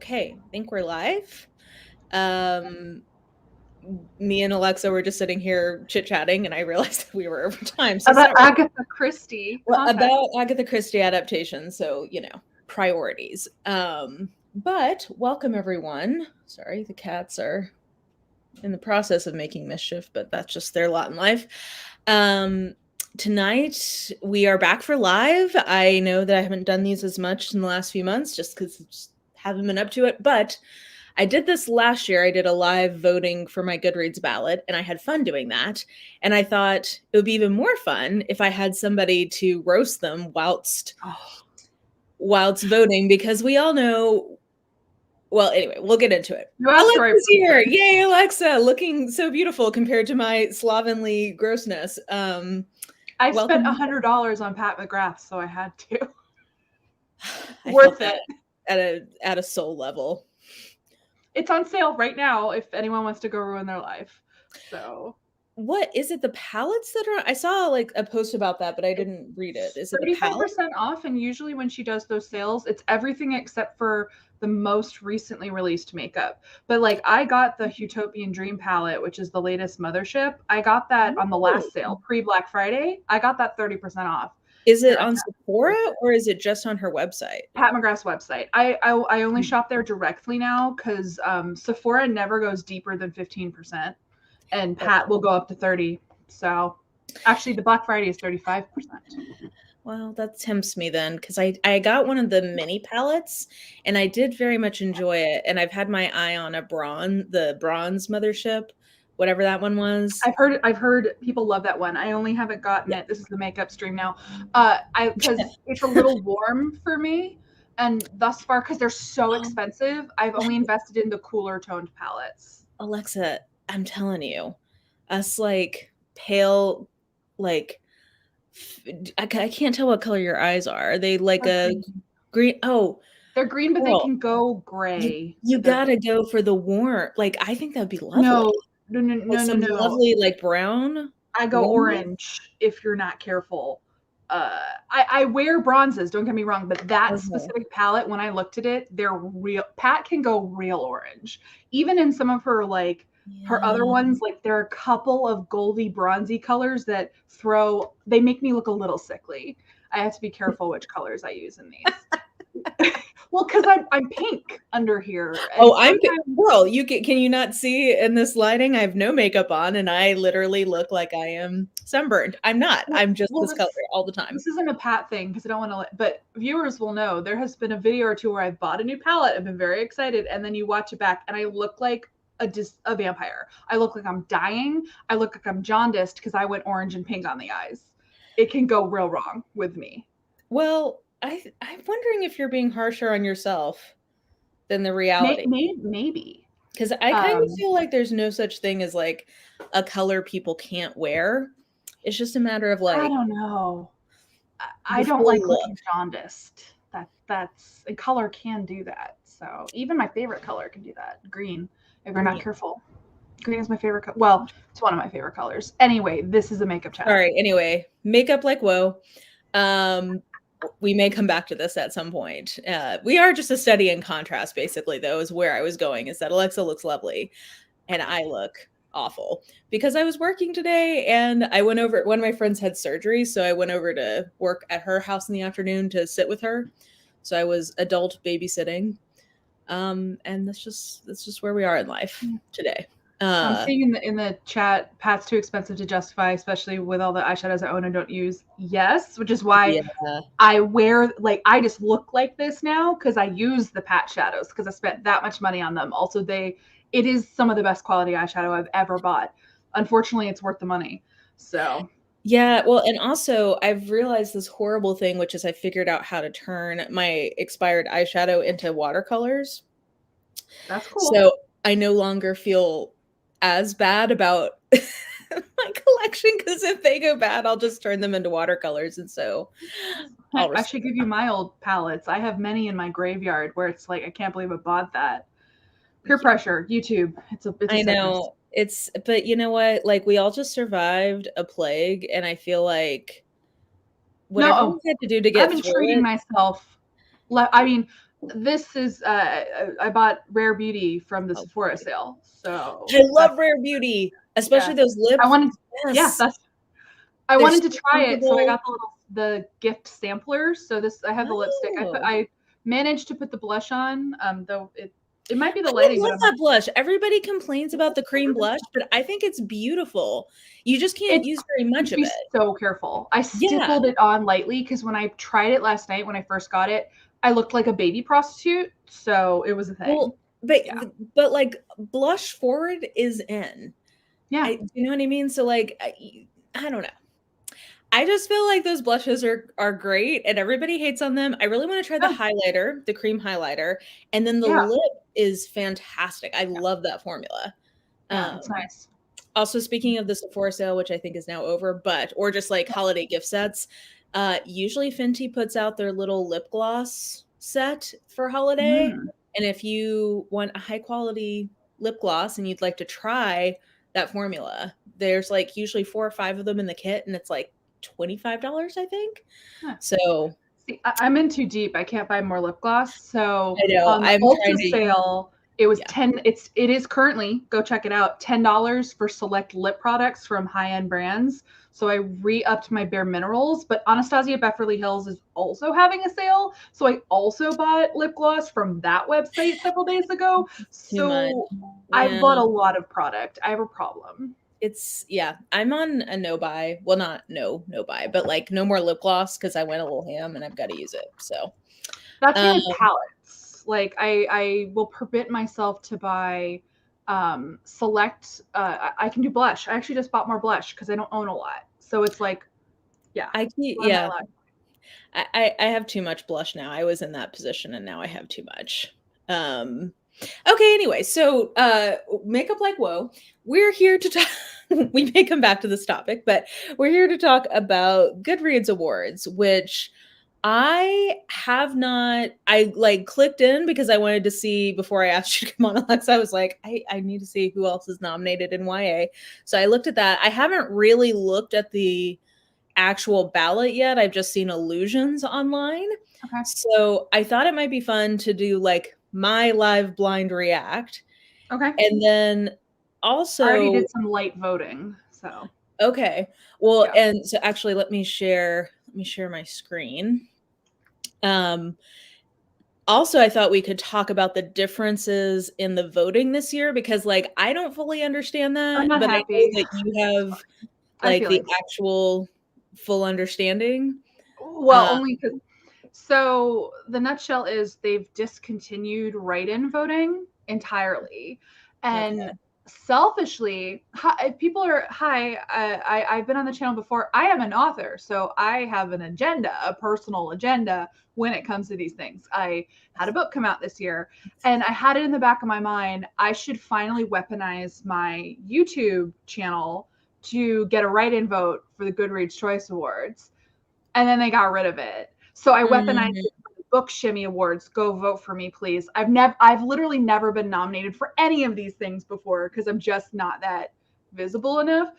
Okay, I think we're live. Um, Me and Alexa were just sitting here chit-chatting, and I realized that we were over time. So About sorry. Agatha Christie Well, content. about Agatha Christie adaptation. So priorities. But welcome everyone. Sorry, the cats are in the process of making mischief, but that's just their lot in life. Tonight we are back for live. I know that I haven't done these as much in the last few months just because I just haven't been up to it, but I did this last year. I did a live voting for my Goodreads ballot, and I had fun doing that. And I thought it would be even more fun if I had somebody to roast them whilst voting, because we all know. Well, anyway, we'll get into it. Alexa's here. Yay, Alexa, looking so beautiful compared to my slovenly grossness. I spent $100 on Pat McGrath, so I had to. Worth it at a soul level. It's on sale right now if anyone wants to go ruin their life. So what is it? The palettes that are? I saw like a post about that, but I didn't read it. Is it 35% off? And usually when she does those sales, it's everything except for the most recently released makeup. But like I got the Utopian Dream palette, which is the latest Mothership. I got that on the last sale, pre-Black Friday. I got that 30% off. Is it on Sephora or is it just on her website? Pat McGrath's website. I only shop there directly now because Sephora never goes deeper than 15%, and Pat will go up to 30%. So actually, the Black Friday is 35%. Well, that tempts me then, because I got one of the mini palettes and I did very much enjoy it. And I've had my eye on the bronze Mothership, whatever that one was. I've heard people love that one. I only haven't gotten it. This is the makeup stream now. Because it's a little warm for me. And thus far, because they're so expensive, I've only invested in the cooler toned palettes. Alexa, I'm telling you, us like pale, like I can't tell what color your eyes are. Are they like a green? Oh, they're green, but they can go gray. You gotta go for the warm. Like I think that'd be lovely. No. Lovely like brown. I go orange if you're not careful. I wear bronzes, don't get me wrong, but that specific palette, when I looked at it, they're real. Pat can go real orange. Even in some of her her other ones, like there are a couple of goldy bronzy colors that they make me look a little sickly. I have to be careful which colors I use in these. Well, because I'm pink under here. I'm well. Can you not see in this lighting? I have no makeup on, and I literally look like I am sunburned. I'm not. I'm just this color all the time. This isn't a Pat thing because I don't want to. But viewers will know there has been a video or two where I've bought a new palette. I've been very excited, and then you watch it back, and I look like a vampire. I look like I'm dying. I look like I'm jaundiced because I went orange and pink on the eyes. It can go real wrong with me. Well, I'm wondering if you're being harsher on yourself than the reality. Maybe. Because I kind of feel like there's no such thing as like a color people can't wear. It's just a matter of like, I don't know. I don't like looking jaundiced. That's a color can do that. So even my favorite color can do that. Green, if you're not careful. Green is my favorite color. Well, it's one of my favorite colors. Anyway, this is a makeup chat. All right. Anyway, makeup like whoa. We may come back to this at some point. We are just a study in contrast, basically, though, is where I was going, is that Alexa looks lovely and I look awful because I was working today and I went over, one of my friends had surgery. So I went over to work at her house in the afternoon to sit with her. So I was adult babysitting. And that's just where we are in life today. I'm seeing in the chat, Pat's too expensive to justify, especially with all the eyeshadows I own and don't use. Yes, which is why I wear, I just look like this now because I use the Pat shadows because I spent that much money on them. Also, it is some of the best quality eyeshadow I've ever bought. Unfortunately, it's worth the money. So yeah, well, and also I've realized this horrible thing, which is I figured out how to turn my expired eyeshadow into watercolors. That's cool. So I no longer feel as bad about my collection because if they go bad, I'll just turn them into watercolors. And so I should give you my old palettes. I have many in my graveyard where it's like, I can't believe I bought that. Peer pressure, YouTube. It's a I know. But you know what? Like we all just survived a plague, and I feel like whatever we had to do to get I've been treating myself. I mean, This is I bought Rare Beauty from the Sephora sale. So I love Rare Beauty, especially those lip. I wanted Yes. I They're wanted to so try it, so I got comfortable. the gift sampler. So this, I have the lipstick. Oh. I managed to put the blush on, though it might be the I lighting, but love that blush. Everybody complains about the cream blush, but I think it's beautiful. You just can't use very much of be it. so careful. I Yeah. stippled it on lightly because when I tried it last night when I first got it, I looked like a baby prostitute. So it was a thing. Well, but like blush forward is in. Yeah. You know what I mean? So like I don't know. I just feel like those blushes are great and everybody hates on them. I really want to try the highlighter, the cream highlighter, and then the lip is fantastic. I love that formula. Yeah, it's nice. Also, speaking of the Sephora sale, which I think is now over, or just like holiday gift sets, usually Fenty puts out their little lip gloss set for holiday. And if you want a high quality lip gloss and you'd like to try that formula, there's like usually 4 or 5 of them in the kit, and it's like $25, I think. So see, I'm in too deep. I can't buy more lip gloss. So I know on the Ulta sale, it was 10. It is currently, go check it out, $10 for select lip products from high-end brands. So I re-upped my Bare Minerals, but Anastasia Beverly Hills is also having a sale. So I also bought lip gloss from that website several days ago. So I bought a lot of product. I have a problem. I'm on a no buy. Well, not no buy, but like no more lip gloss because I went a little ham and I've got to use it. So that's me with palettes. Like I will permit myself to buy select. I can do blush. I actually just bought more blush because I don't own a lot. So it's like, I have too much blush now. I was in that position and now I have too much. Okay, anyway, so Makeup Like Whoa, we're here to talk. We may come back to this topic, but we're here to talk about Goodreads Awards, which I have not. I like clicked in because I wanted to see before I asked you to come on, Alexa. I was like, I need to see who else is nominated in YA. So I looked at that. I haven't really looked at the actual ballot yet. I've just seen allusions online. Okay. So I thought it might be fun to do like my live blind react. Okay. And then also I already did some light voting. So okay. Well, and so actually let me share my screen. Also, I thought we could talk about the differences in the voting this year because like I don't fully understand that, but I know that you have like the actual full understanding. Well, only because so the nutshell is they've discontinued write-in voting entirely. And selfishly, people are I've been on the channel before. I am an author, so I have an agenda, a personal agenda when it comes to these things. I had a book come out this year and I had it in the back of my mind, I should finally weaponize my YouTube channel to get a write-in vote for the Goodreads Choice Awards. And then they got rid of it. So I weaponized it for the Book Shimmy Awards. Go vote for me, please. I've literally never been nominated for any of these things before because I'm just not that visible enough.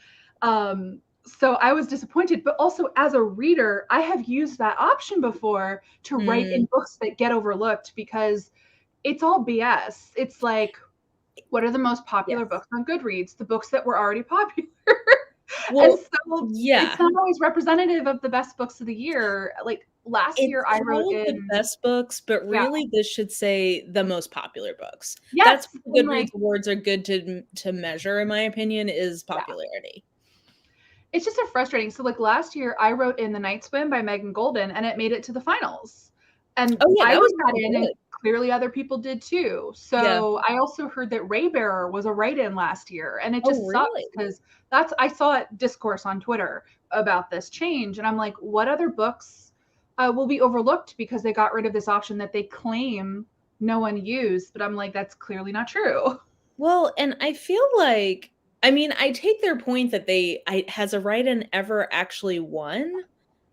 So I was disappointed, but also as a reader, I have used that option before to write in books that get overlooked because it's all BS. It's like, what are the most popular books on Goodreads? The books that were already popular. Well, and so it's not always representative of the best books of the year. Like last year, I wrote in the best books, but really this should say the most popular books. Yes, that's what Goodreads Awards are good to measure, in my opinion, is popularity. It's just so frustrating. So like last year, I wrote in The Night Swim by Megan Golden, and it made it to the finals. And I wrote that in, and clearly other people did too. So I also heard that Raybearer was a write-in last year, and it just sucks because I saw it discourse on Twitter about this change, and I'm like, what other books will be overlooked because they got rid of this option that they claim no one used? But I'm like, that's clearly not true. Well, and I feel like, I mean, I take their point that has a write-in ever actually won?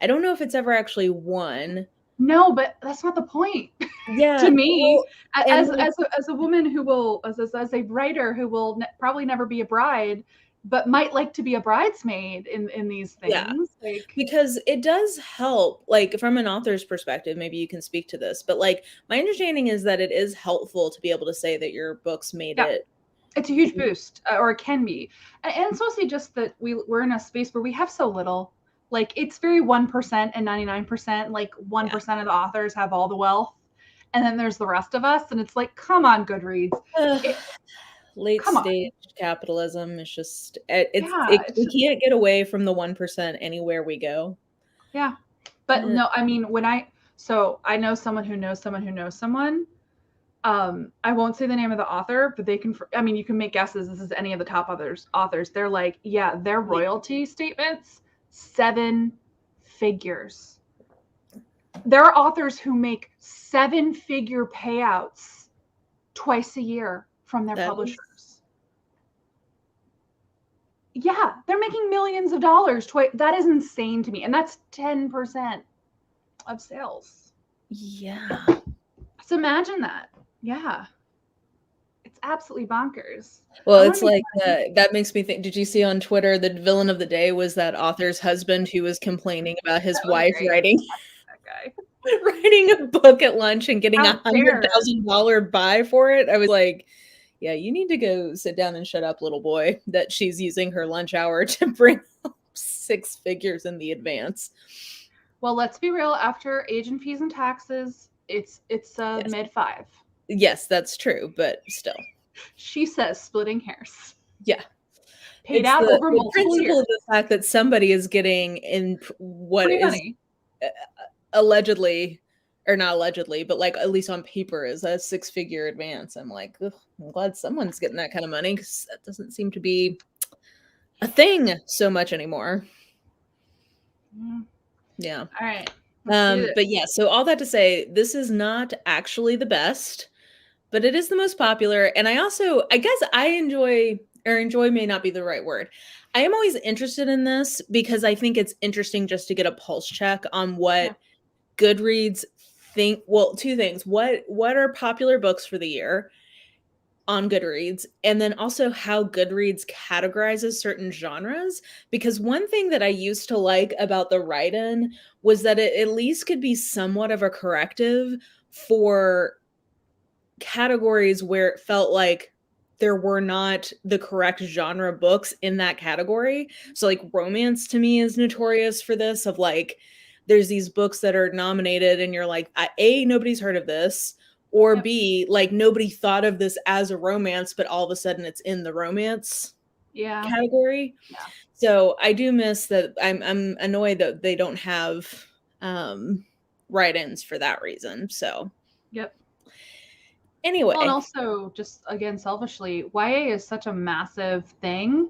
I don't know if it's ever actually won. No, but that's not the point. Yeah. To me, as a woman who will, as a writer who will probably never be a bride, but might like to be a bridesmaid in these Yeah. things. Like, Because it does help, like, from an author's perspective, maybe you can speak to this, but, like, my understanding is that it is helpful to be able to say that your books made yeah, it. it's a huge boost, or it can be. And it's mostly just that we're in a space where we have so little. Like, it's very 1% and 99%. Like, 1% of the authors have all the wealth, and then there's the rest of us. And it's like, come on, Goodreads. Ugh, It, late come on. stage capitalism is just Yeah, it's we just, can't get away from the 1% anywhere we go. yeah. But Uh, no, I mean, so I know someone who knows someone who knows someone. I won't say the name of the author, but they can, I mean, you can make guesses. This is any of the top authors. They're like, yeah, their royalty statements, 7 figures. There are authors who make 7-figure payouts twice a year from their that is, publishers. Yeah, they're making millions of dollars. That is insane to me. And that's 10% of sales. yeah. So imagine that. Yeah. It's absolutely bonkers. Well, I want it's to make like, money. that makes me think, did you see on Twitter, the villain of the day was that author's husband who was complaining about his That was wife great. writing That guy. writing a book at lunch and getting How dare. $100,000 buy for it? I was like, yeah, you need to go sit down and shut up, little boy, that she's using her lunch hour to bring home 6 figures in the advance. Well, let's be real. After agent fees and taxes, it's Yes. mid-5. Yes, that's true, but still. She says splitting hairs. Yeah. Paid It's out the over multiple principle years. of the fact that somebody is getting in what Free is money. allegedly, or not allegedly, but like at least on paper is a 6-figure advance. I'm like, ugh, I'm glad someone's getting that kind of money because that doesn't seem to be a thing so much anymore. Yeah. All right. Let's do this. But yeah, so all that to say, this is not actually the best, but it is the most popular. And I guess I enjoy, or enjoy may not be the right word. I am always interested in this because I think it's interesting just to get a pulse check on Yeah. what Goodreads think. Well, two things. What are popular books for the year on Goodreads, and then also how Goodreads categorizes certain genres. Because one thing that I used to like about the write-in was that it at least could be somewhat of a corrective for categories where it felt like there were not the correct genre books in that category. So like romance to me is notorious for this, of like there's these books that are nominated and you're like, A, nobody's heard of this, or Yep. B, like nobody thought of this as a romance, but all of a sudden it's in the romance Yeah. category. Yeah. So I do miss that. I'm annoyed that they don't have write-ins for that reason. So Yep. anyway. Well, and also, just again, selfishly, YA is such a massive thing,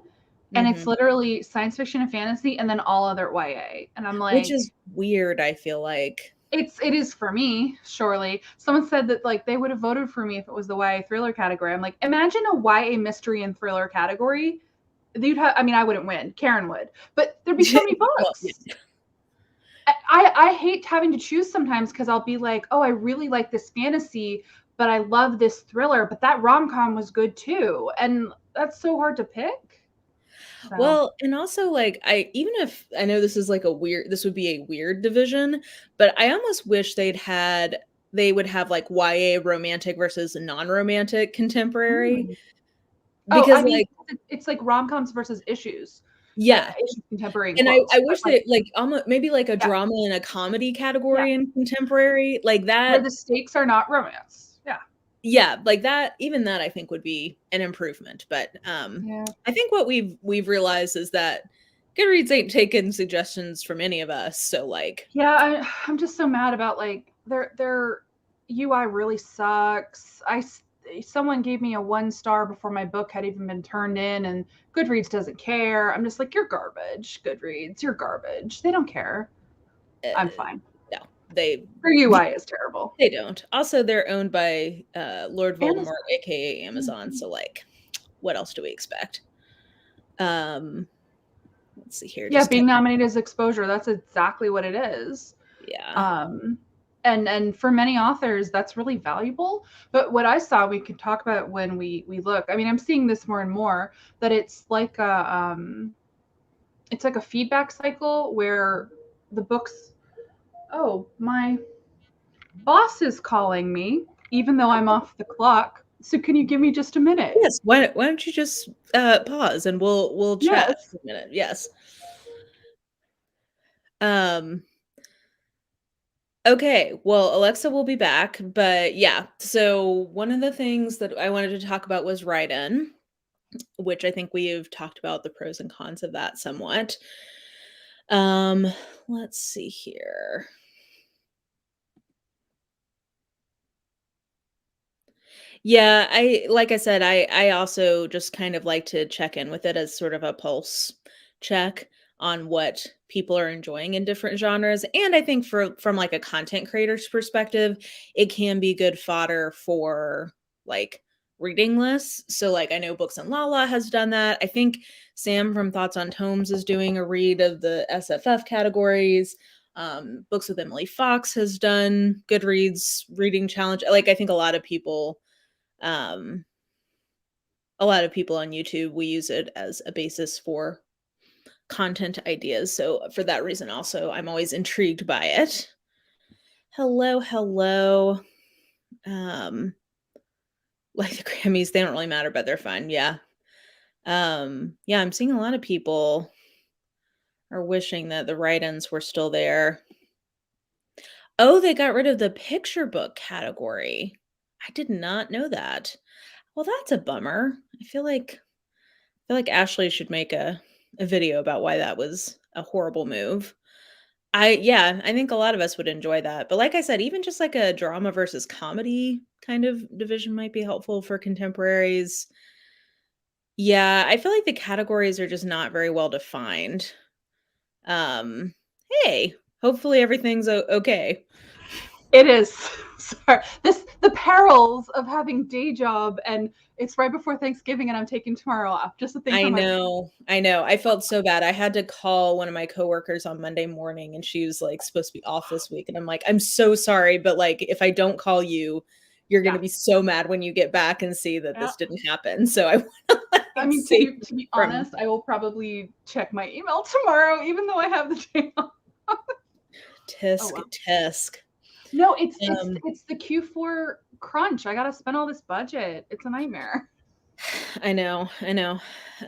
and it's Mhm. literally science fiction and fantasy, and then all other YA. And I'm Which like, is weird, I feel like. it is for me, surely. Someone said that like they would have voted for me if it was the YA thriller category. I'm like, imagine a YA mystery and thriller category. You'd have, I mean, I wouldn't win. Karen would, but there'd be so many Well, books. yeah. I hate having to choose sometimes because I'll be like, oh, I really like this fantasy, but I love this thriller, but that rom-com was good too. And that's so hard to pick. So Well, and also, like, even if I know this is like this would be a weird division, but I almost wish they would have like YA romantic versus non-romantic contemporary. Mm. Oh, Because I mean, like, it's like rom-coms versus issues. yeah. Issues contemporary in And quotes, I but wish like, that like almost maybe like a yeah, drama and a comedy yeah, category in contemporary, like where that. the stakes are not romance. Yeah. Yeah, like that, even that I think would be an improvement, but, Yeah. I think what we've realized is that Goodreads ain't taking suggestions from any of us, so, like, Yeah, I'm just so mad about like their UI really sucks. Someone gave me a 1 star before my book had even been turned in, and Goodreads doesn't care. I'm just like, you're garbage, Goodreads. You're garbage. They don't care. eh, I'm fine. no, they Their UI is terrible. they don't. Also, they're owned by, Lord Amazon. Voldemort, AKA Amazon, Mhm. so, like, what else do we expect? Um, let's see here, Yeah, just being type nominated as exposure. That's exactly what it is. yeah. Um, And for many authors, that's really valuable. But what I saw, we could talk about when we look. I mean, I'm seeing this more and more, that it's like a feedback cycle where the books. Oh, my boss is calling me, even though I'm off the clock. So can you give me just a minute? Yes. Why don't you just pause and we'll chat Yes. for a minute. Yes. Um Okay, well, Alexa will be back, but yeah. So one of the things that I wanted to talk about was write-in, which I think we've talked about the pros and cons of that somewhat. Um, let's see here. Yeah, like I said, I also just kind of like to check in with it as sort of a pulse check on what people are enjoying in different genres. And I think from like a content creator's perspective, it can be good fodder for like reading lists. So like I know Books and Lala has done that. I think Sam from Thoughts on Tomes is doing a read of the SFF categories. Books with Emily Fox has done Goodreads reading challenge. Like I think um, a lot of people on YouTube, we use it as a basis for content ideas. So for that reason also, I'm always intrigued by it. Hello, hello. Um, like the Grammys, they don't really matter, but they're fun. Yeah. Yeah, I'm seeing a lot of people are wishing that the write-ins were still there. Oh, they got rid of the picture book category. I did not know that. Well, that's a bummer. I feel like Ashley should make a video about why that was a horrible move. Yeah, I think a lot of us would enjoy that. But like I said, even just like a drama versus comedy kind of division might be helpful for contemporaries. Yeah, I feel like the categories are just not very well defined. Um, hey, hopefully everything's okay. It is. Sorry. The perils of having day job, and it's right before Thanksgiving and I'm taking tomorrow off just to think I on my. know. I know. I felt so bad. I had to call one of my coworkers on Monday morning and she was like supposed to be off this week. And I'm like, I'm so sorry, but like if I don't call you, you're gonna Yeah. be so mad when you get back and see that Yeah. this didn't happen. So I want to I like mean, save to be from honest, I will probably check my email tomorrow, even though I have the day off. Oh tisk well. tisk. No, it's it's Um it's the Q4 crunch. I gotta spend all this budget. It's a nightmare. I know, I know.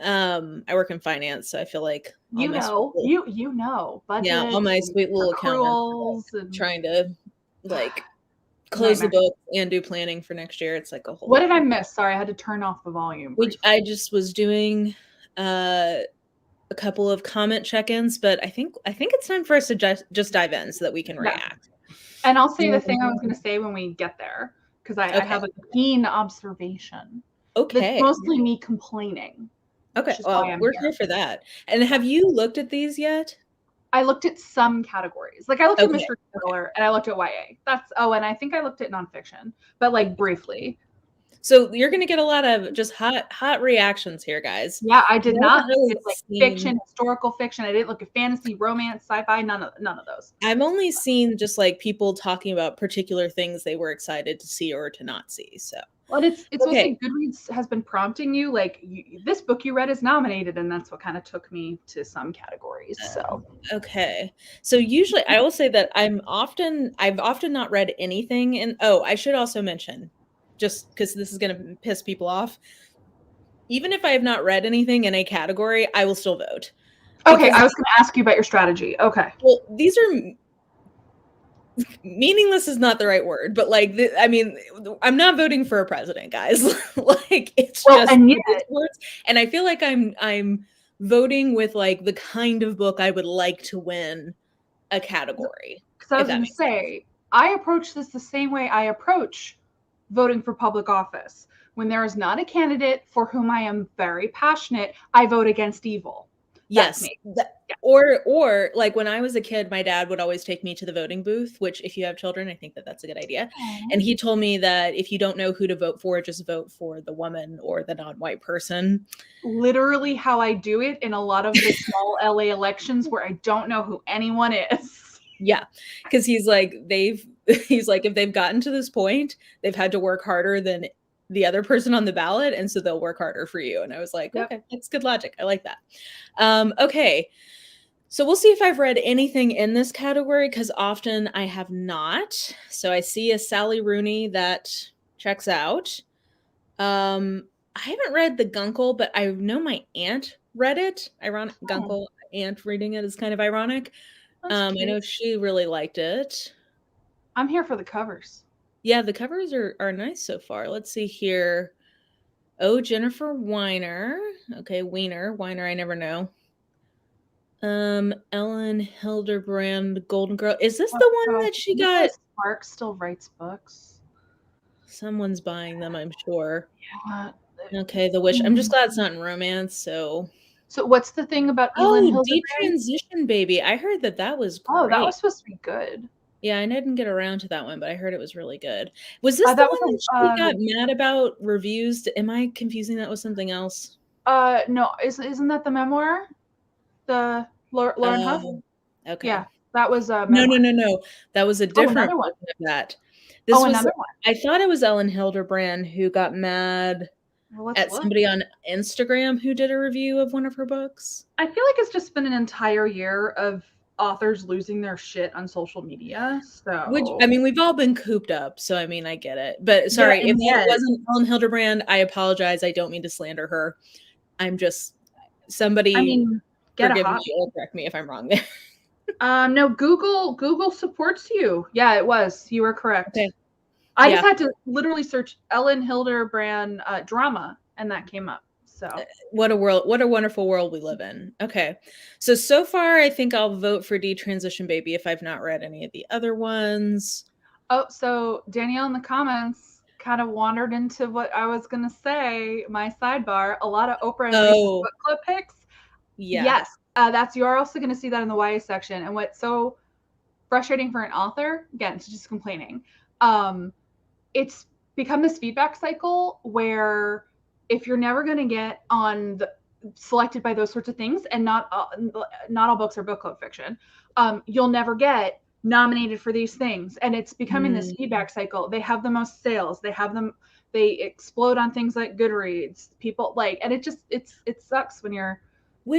I work in finance, so I feel like all You my sweet know, little you know, yeah, all budgets my and sweet little accountants are like accruals and trying to like close the nightmare. book and do planning for next year. It's like a What whole did I miss? Sorry, I had to turn off the volume which briefly. I just was doing uh a couple of comment check-ins, but I think it's time for us to just dive in so that we can Yeah. react. And I'll say the thing I was Um, going to say when we get there, because I okay. have a keen observation that's Okay. mostly me complaining, Okay. which is why Well, I'm we're here. here for that. And Yeah. have you looked at these yet? I looked at some categories. Like I looked at Okay. mystery Okay. thriller and I looked at YA. And I think I looked at nonfiction, but like briefly. So you're gonna get a lot of just hot reactions here, guys. Yeah, I 'Cause did I not haven't look really at like seen fiction, historical fiction. I didn't look at fantasy, romance, sci-fi, none of those. I've only seen just like people talking about particular things they were excited to see or to not see. So Well, it's okay. mostly Goodreads has been prompting you like this book you read is nominated, and that's what kind of took me to some categories. So Okay. So usually I will say that I've often not read anything and oh, I should also mention just cuz this is going to piss people off. Even if I have not read anything in a category, I will still vote. okay, Because I was going to ask you about your strategy. Okay. well, these are meaningless is not the right word, but like I mean, I'm not voting for a president, guys. Like it's Well, just and it is yet, words and I feel like I'm voting with like the kind of book I would like to win a category, because I if was that going to makes sense. say, I approach this the same way I approach voting for public office. When there is not a candidate for whom I am very passionate, I vote against evil. That's Yes, me. Yeah. or like when I was a kid, my dad would always take me to the voting booth, which if you have children, I think that that's a good idea. Aw. And he told me that if you don't know who to vote for, just vote for the woman or the non-white person. Literally how I do it in a lot of the small LA elections where I don't know who anyone is. Yeah, because he's like he's like, if they've gotten to this point, they've had to work harder than the other person on the ballot, and so they'll work harder for you. And I was like, Yep. okay, that's good logic. I like that. Okay. So we'll see if I've read anything in this category, because often I have not. So I see a Sally Rooney that checks out. I haven't read The Guncle, but I know my aunt read it. Ironic. Oh, Guncle, aunt reading it is kind of ironic. that's I cute. know she really liked it. I'm here for the covers. Yeah, the covers are nice so far. Let's see here. Oh, Jennifer Weiner. Okay, Weiner, I never know. Ellen Hilderbrand, Golden Girl. Is this the one that she got? Nicholas Sparks still writes books. Someone's buying them, I'm sure. Yeah. Okay, The Witch. I'm just glad it's not in romance, so. So what's the thing about Elin Oh, Hilderbrand? Detransition Baby. I heard that was Oh, that great. was supposed to be good. Yeah, I didn't get around to that one, but I heard it was really good. Was this the that one was that she got mad about reviews? Am I confusing that with something else? No, isn't that the memoir? The Lauren Huff? Okay. Yeah, that was a No, memoir. no. That was a different another one. version of that. This was another one. I thought it was Ellen Hilderbrand who got mad at somebody on Instagram who did a review of one of her books. I feel like it's just been an entire year of authors losing their shit on social media. So, which, I mean, we've all been cooped up, so I mean, I get it. But sorry, if it wasn't Ellen Hilderbrand, I apologize. I don't mean to slander her. I'm just somebody. I mean, forgive me or correct me if I'm wrong there. No, Google supports you. Yeah, it was. You were correct. Okay. I just had to literally search Ellen Hilderbrand drama, and that came up. So what a world, what a wonderful world we live in. Okay. So far, I think I'll vote for Detransition Baby if I've not read any of the other ones. Oh, so Danielle in the comments kind of wandered into what I was going to say, my sidebar. A lot of Oprah and Reese's book club picks. Yeah. Yes. You're also going to see that in the YA section. And what's so frustrating for an author, again, it's just complaining. It's become this feedback cycle where if you're never going to get on selected by those sorts of things, and not all books are book club fiction, you'll never get nominated for these things. And it's becoming this feedback cycle. They have the most sales. They explode on things like Goodreads. People and it sucks when you're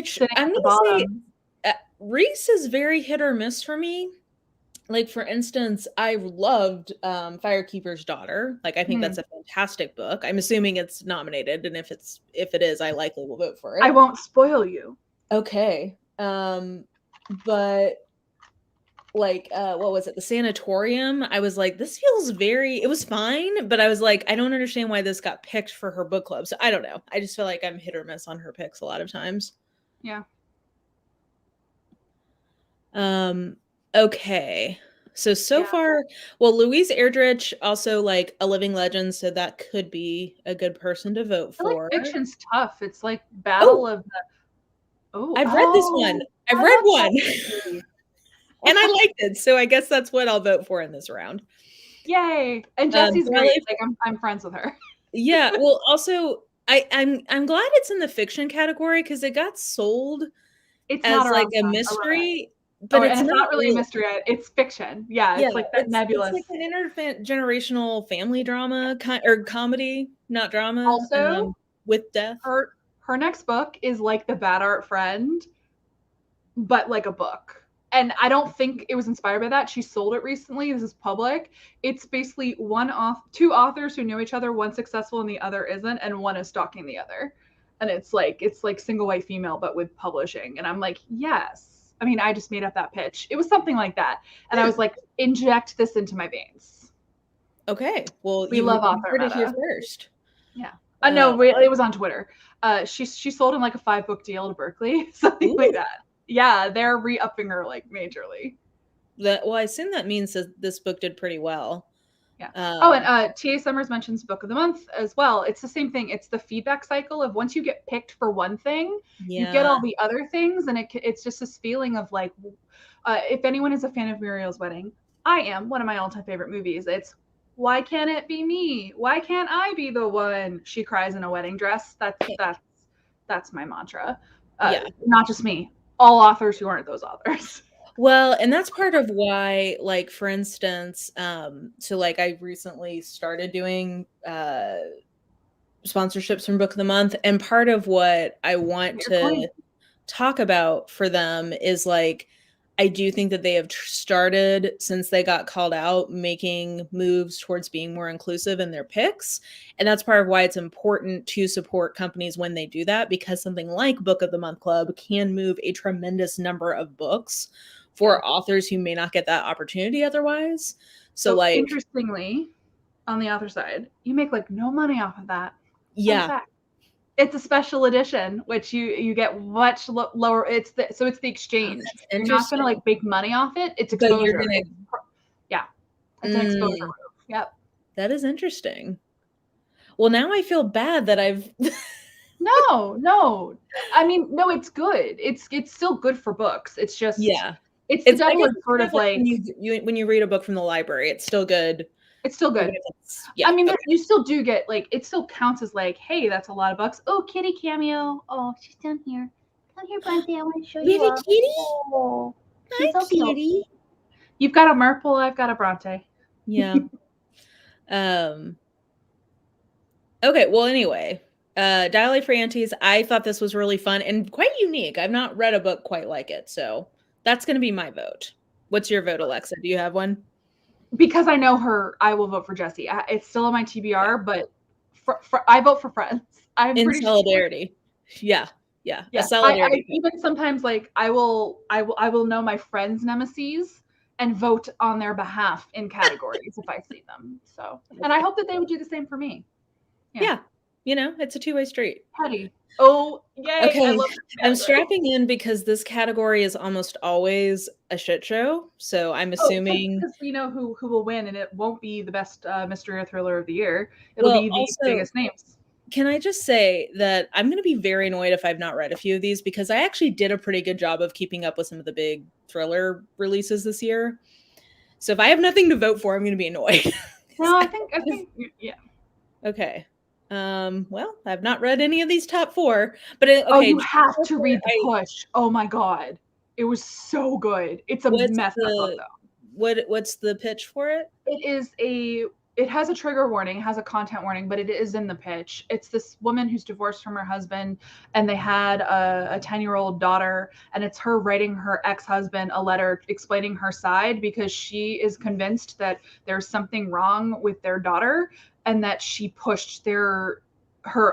sitting at the bottom. Reese is very hit or miss for me. Like, for instance, I loved Firekeeper's Daughter. Like, I think that's a fantastic book. I'm assuming it's nominated, and if it is, I likely will vote for it. I won't spoil you. Okay. But like, what was it? The Sanatorium. I was like, this feels it was fine, but I was like, I don't understand why this got picked for her book club. So I don't know. I just feel like I'm hit or miss on her picks a lot of times. Yeah. Okay. So far, well, Louise Erdrich, also like a living legend, so that could be a good person to vote for. Like fiction's tough. It's like Battle of the. I've read this one. I've read one. And I liked it, so I guess that's what I'll vote for in this round. Yay! And Jessie's great. Like I'm friends with her. Yeah. Well, also I'm glad it's in the fiction category because it got sold as like a mystery. But it's not really a mystery. It's fiction. Yeah, it's like that nebulous. It's like an intergenerational family drama or comedy, not drama. Also, with death. Her next book is like The Bad Art Friend, but like a book. And I don't think it was inspired by that. She sold it recently. This is public. It's basically two authors who know each other, one successful and the other isn't, and one is stalking the other. And it's like single white female, but with publishing. And I'm like, yes. I mean, I just made up that pitch. It was something like that. And I was like, inject this into my veins. Okay. Well, we love author heard it here first. Yeah. No, it was on Twitter. She sold in like a 5-book deal to Berkeley, something like that. Yeah, they're re-upping her like majorly. I assume that means that this book did pretty well. Yeah. And T.A. Summers mentions Book of the Month as well. It's the same thing. It's the feedback cycle of once you get picked for one thing, you get all the other things, and it's just this feeling of like, if anyone is a fan of Muriel's Wedding, I am. One of my all-time favorite movies. It's why can't it be me? Why can't I be the one? She cries in a wedding dress. That's my mantra. Not just me. All authors who aren't those authors. Well, and that's part of why, like, for instance, so, like, I recently started doing, sponsorships from Book of the Month, and part of what I want Get your to coin. talk about for them is, like, I do think that they have started, since they got called out, making moves towards being more inclusive in their picks, and that's part of why it's important to support companies when they do that, because something like Book of the Month Club can move a tremendous number of books Yeah. for authors who may not get that opportunity otherwise. So, So like, interestingly, on the author side, you make like no money off of that. Fun yeah, fact. It's a special edition, which you get much lower. So it's the oh, exchange. that's You're not going to interesting. like make money off it. It's But you're exposure. gonna Yeah, it's an exposure mm, move. Yep. that is interesting. Well, now I feel bad that I've No, no. I mean, no, it's good. It's still good for books. It's just yeah. it's the It's I guess double-edged it's sword kind of of like when like you read a book from the library, it's still good it's still even good. if it's yeah, I mean, okay. you still do get like it still counts as like, hey, that's a lot of bucks. Oh, kitty cameo. Oh, she's down here. Come here, Bronte. I want to show you Little off. kitty? Oh, she's Hi, so cute. kitty. You've got a Merple. I've got a Bronte. Yeah. Um, okay, well, anyway, Dial for Aunties, I thought this was really fun and quite unique. I've not read a book quite like it, so that's gonna be my vote. What's your vote, Alexa? Do you have one? Because I know her, I will vote for Jessie. It's still on my Yeah. TBR, but I vote for Friends. I'm In pretty sure. solidarity. Yeah, yeah, a Yeah, I solidarity vote. even sometimes like I will know my friends' nemesis and vote on their behalf in categories if I see them. So, and I Okay. hope that they would do the same for me. Yeah, Yeah, it's a two-way street. petty. Oh, yay! I Okay, love this I'm category. strapping in because this category is almost always a shit show, so I'm Oh, assuming because we know who will win, and it won't be the best mystery or thriller of the year. It'll well, be the also, biggest names. can I just say that I'm gonna be very annoyed if I've not read a few of these because I actually did a pretty good job of keeping up with some of the big thriller releases this year. So if I have nothing to vote for, I'm gonna be annoyed. No, I think yeah. Okay. Well, I've not read any of these top 4, but Oh, okay, you just have to before read The Push. Oh my god. It was so good. It's a what's messed up book the though. what's the pitch for it? It has a trigger warning, it has a content warning, but it is in the pitch. It's this woman who's divorced from her husband, and they had a 10-year-old daughter, and it's her writing her ex-husband a letter explaining her side because she is convinced that there's something wrong with their daughter and that she pushed her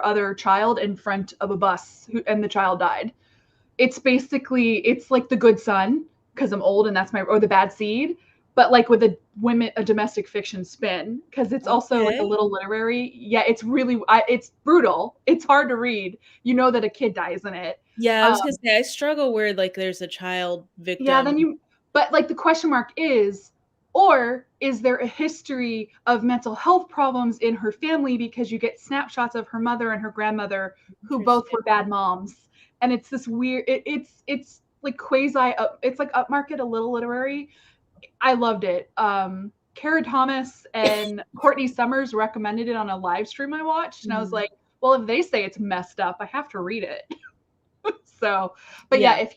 other child in front of a bus and the child died. It's like The Good Son because I'm old and that's my or The Bad Seed, but like with a domestic fiction spin because it's also like a Okay. little literary. Yeah, it's brutal. It's hard to read. You know that a kid dies in it. Yeah, I was gonna Um, say I struggle where, like, there's a child yeah, victim. then you but like the question mark is or is there a history of mental health problems in her family because you get snapshots of her mother and her grandmother who both Interesting. were bad moms, and it's this weird it's like quasi up, it's like upmarket a little literary. I loved it. Kara Thomas and Courtney Summers recommended it on a live stream I watched, and I was Mhm. like, well, if they say it's messed up, I have to read it. So, but yeah, Yeah.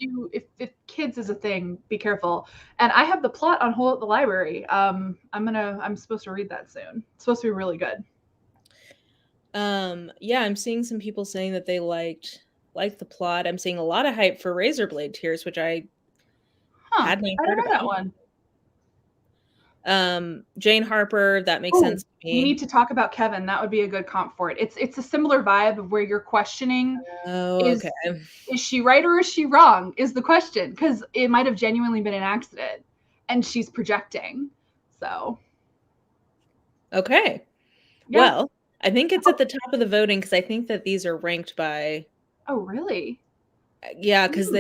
if kids is a thing, be careful. And I have the plot on hold at the library. I'm supposed to read that soon. It's supposed to be really good. Yeah, I'm seeing some people saying that they liked the plot. I'm seeing a lot of hype for Razorblade Tears, which I Huh? had not I don't heard know that about. one. Jane Harper, that makes Oh, sense to we need me. to talk about Kevin. That would be a good comp for it. It's a similar vibe of where you're questioning Oh, is okay. is she right or is she wrong is the question because it might have genuinely been an accident and she's projecting. So Okay. yeah. Well, I think it's at Oh, the top of the voting because I think that these are ranked by oh really? yeah, because Hmm.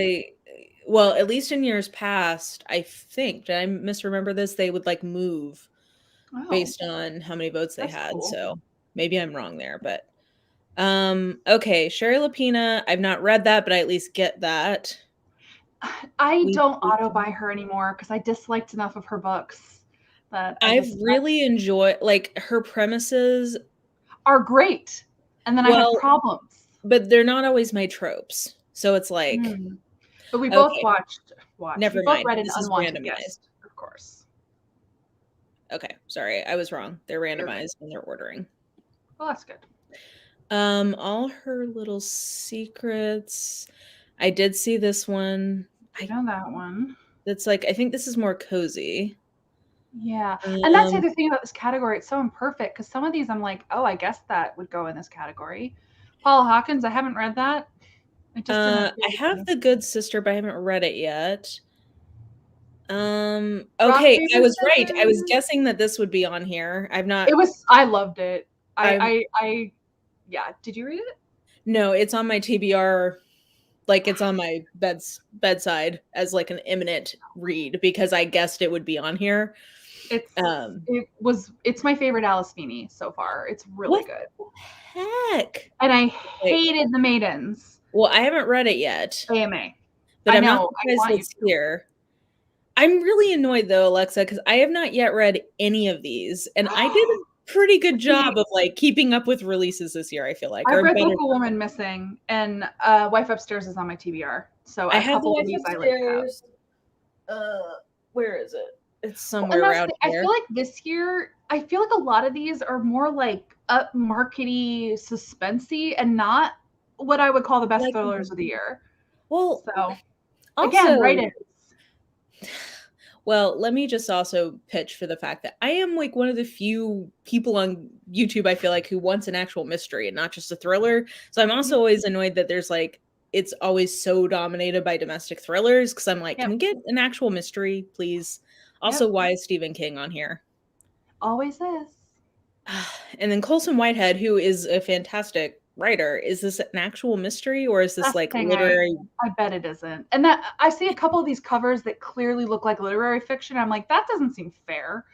well, at least in years past, I think, did I misremember this? They would, like, move Oh, based on how many votes they that's had, cool. so maybe I'm wrong there, but, okay, Sherry Lapina, I've not read that, but I at least get that. I We don't auto buy her anymore because I disliked enough of her books that I I've just really enjoyed like, her premises are great. And then I have well, problems. but they're not always my tropes, so it's like, Mm. But we both okay, watched. watch. Never We both mind. read An This is Unwanted randomized. Guest, of course. Okay, sorry, I was wrong. They're randomized when they're ordering. Well, that's good. All Her Little Secrets. I did see this one. I know that one. That's like, I think this is more cozy. Yeah. And that's the other thing about this category. It's so imperfect because some of these I'm like, oh, I guess that would go in this category. Paula Hawkins, I haven't read that. It just didn't I have The Good Sister, but I haven't read it yet. Rock, Okay, Paper, I was right. I was Scissors. guessing that this would be on here. I've not. I loved it. Yeah. Did you read it? No, it's on my TBR. Like, it's on my bedside as like an imminent read because I guessed it would be on here. It's my favorite Alice Feeney so far. It's really good. Heck. And I hated The Maidens. Well, I haven't read it yet. AMA. But I'm not surprised it's here. I'm really annoyed though, Alexa, because I have not yet read any of these. And I did a pretty good job of like keeping up with releases this year, I feel like. I read Book a Woman Missing, and Wife Upstairs is on my TBR. So I have the Wife Upstairs. Where is it? It's somewhere around here. I feel like this year, I feel like a lot of these are more like upmarkety, suspensey, and not what I would call the best thrillers of the year. Well, so again, write-ins. Well, let me just also pitch for the fact that I am like one of the few people on YouTube, I feel like, who wants an actual mystery and not just a thriller. So I'm also always annoyed that there's like, it's always so dominated by domestic thrillers because I'm like, can we get an actual mystery, please? Also, why is Stephen King on here? Always is. And then Colson Whitehead, who is a fantastic writer, is this an actual mystery or is this like literary? I bet it isn't. And that I see a couple of these covers that clearly look like literary fiction. I'm like, that doesn't seem fair.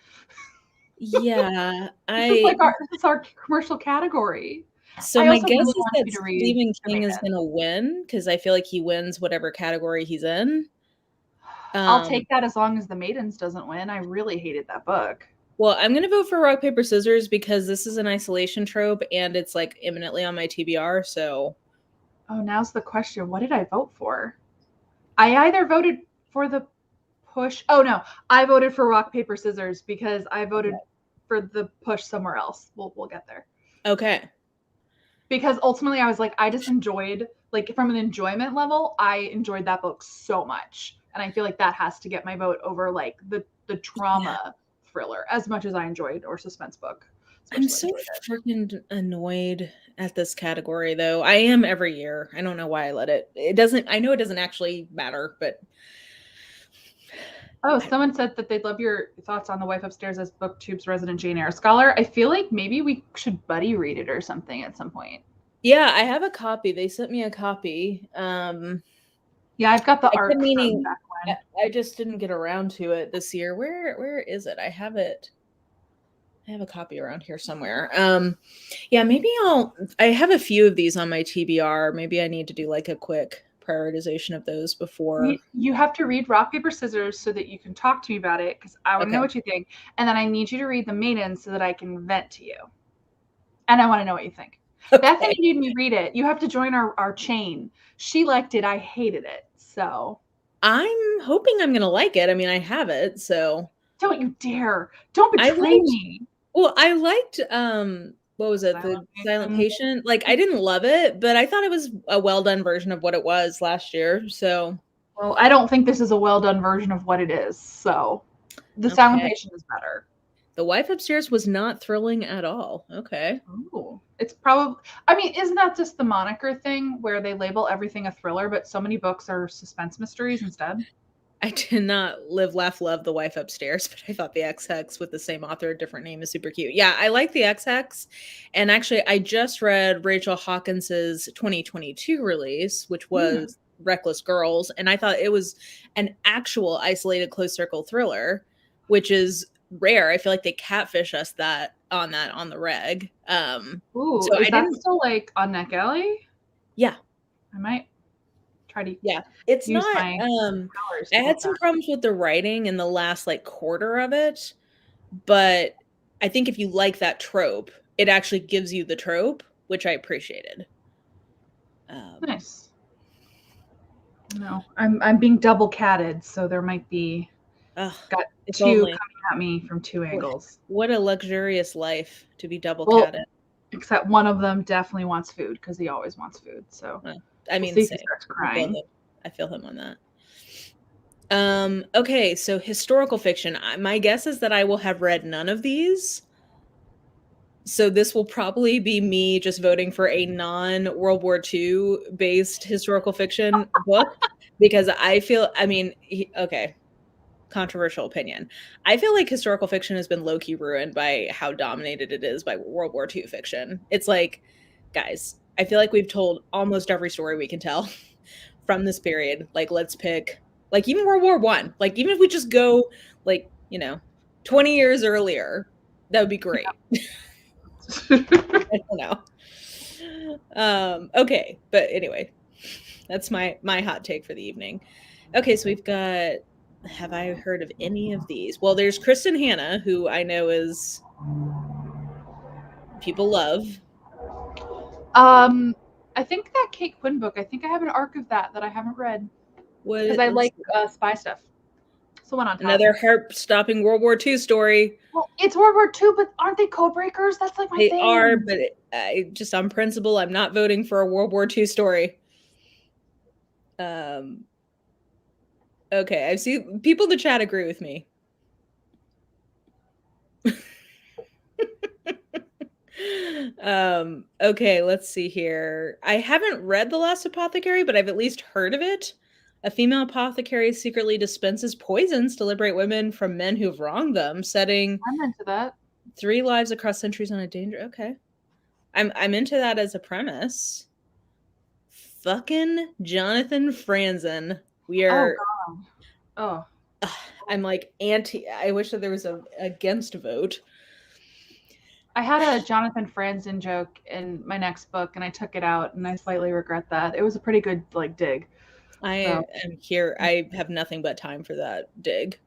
Yeah, this is our commercial category. So my guess is that Stephen King is going to win because I feel like he wins whatever category he's in. I'll take that as long as The Maidens doesn't win. I really hated that book. Well, I'm going to vote for Rock, Paper, Scissors because this is an isolation trope and it's like imminently on my TBR. So. Oh, now's the question. What did I vote for? I either voted for the push. Oh, no. I voted for Rock, Paper, Scissors because I voted for the push somewhere else. We'll get there. Okay. Because ultimately I was like, I just enjoyed, like from an enjoyment level, I enjoyed that book so much. And I feel like that has to get my vote over like the trauma thriller as much as I enjoyed or suspense book. I'm so freaking annoyed at this category though. I am every year. I don't know why I let it. I know it doesn't actually matter, but. Oh, someone said that they'd love your thoughts on The Wife Upstairs as BookTube's resident Jane Eyre scholar. I feel like maybe we should buddy read it or something at some point. Yeah, I have a copy. They sent me a copy. Yeah, I've got the art. I just didn't get around to it this year. Where is it? I have it. I have a copy around here somewhere. Yeah, maybe I have a few of these on my TBR. Maybe I need to do like a quick prioritization of those before. You have to read Rock, Paper, Scissors so that you can talk to me about it because I want to know what you think. And then I need you to read The Maidens so that I can vent to you. And I want to know what you think. Okay. Bethany made me read it. You have to join our chain. She liked it. I hated it. So I'm hoping I'm going to like it. I mean, I have it. So don't you dare. Don't betray me. Well, I liked, what was it? The Silent Patient. Like, I didn't love it, but I thought it was a well done version of what it was last year. So, well, I don't think this is a well done version of what it is. So, the Silent Patient is better. The Wife Upstairs was not thrilling at all. Okay. Ooh, it's probably. I mean, isn't that just the moniker thing where they label everything a thriller, but so many books are suspense mysteries instead? I did not live, laugh, love The Wife Upstairs, but I thought the XX with the same author, different name is super cute. Yeah, I like the XX. And actually, I just read Rachel Hawkins's 2022 release, which was Reckless Girls. And I thought it was an actual isolated closed circle thriller, which is rare. I feel like they catfish us on the reg. Ooh, so is that still like on NetGalley? Yeah. I might. It's not I had some problems with the writing in the last like quarter of it, but I think if you like that trope, it actually gives you the trope, which I appreciated. Nice. No, I'm being double catted, so there might be Ugh, got if two only. coming at me from two angles. What a luxurious life to be double Well, catted. except one of them definitely wants food because he always wants food. So I we'll mean, see if he same. starts I feel crying. him. I feel him on that. Okay, so historical fiction. My guess is that I will have read none of these. So this will probably be me just voting for a non-World War II based historical fiction book because I mean, okay, controversial opinion. I feel like historical fiction has been low-key ruined by how dominated it is by World War II fiction. It's like, guys, I feel like we've told almost every story we can tell from this period. Like, let's pick, like, even World War One. Like, even if we just go, like, 20 years earlier, that would be great. I don't know. Okay, but anyway, that's my hot take for the evening. Okay, so we've got, have I heard of any of these? Well, there's Kristen Hanna, who I know is people love. I think that Kate Quinn book. I think I have an arc of that I haven't read because What? I Let's like see. spy stuff. So one on top. Another heart-stopping World War II story. Well, it's World War II, but aren't they code breakers? That's like my They are, thing. but just on principle, I'm not voting for a World War II story. Okay, I see people in the chat agree with me. Okay, let's see here. I haven't read The Lost Apothecary, but I've at least heard of it. A female apothecary secretly dispenses poisons to liberate women from men who've wronged them, setting I'm into that. 3 lives across centuries on a danger. Okay. I'm into that as a premise. Fucking Jonathan Franzen. We Oh are god. Oh. I'm like anti. I wish that there was a against vote. I had a Jonathan Franzen joke in my next book, and I took it out, and I slightly regret that. It was a pretty good like dig. I So am here. I have nothing but time for that dig.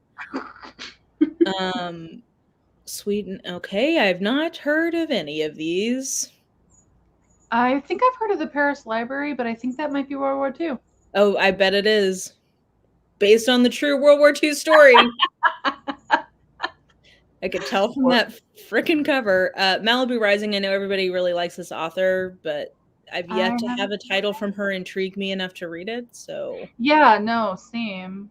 Sweden. Okay, I've not heard of any of these. I think I've heard of the Paris Library, but I think that might be World War II. Oh, I bet it is. Based on the true World War II story. I could tell from that freaking cover. Malibu Rising, I know everybody really likes this author, but I've yet to have a title from her intrigue me enough to read it, so. Yeah, no, same.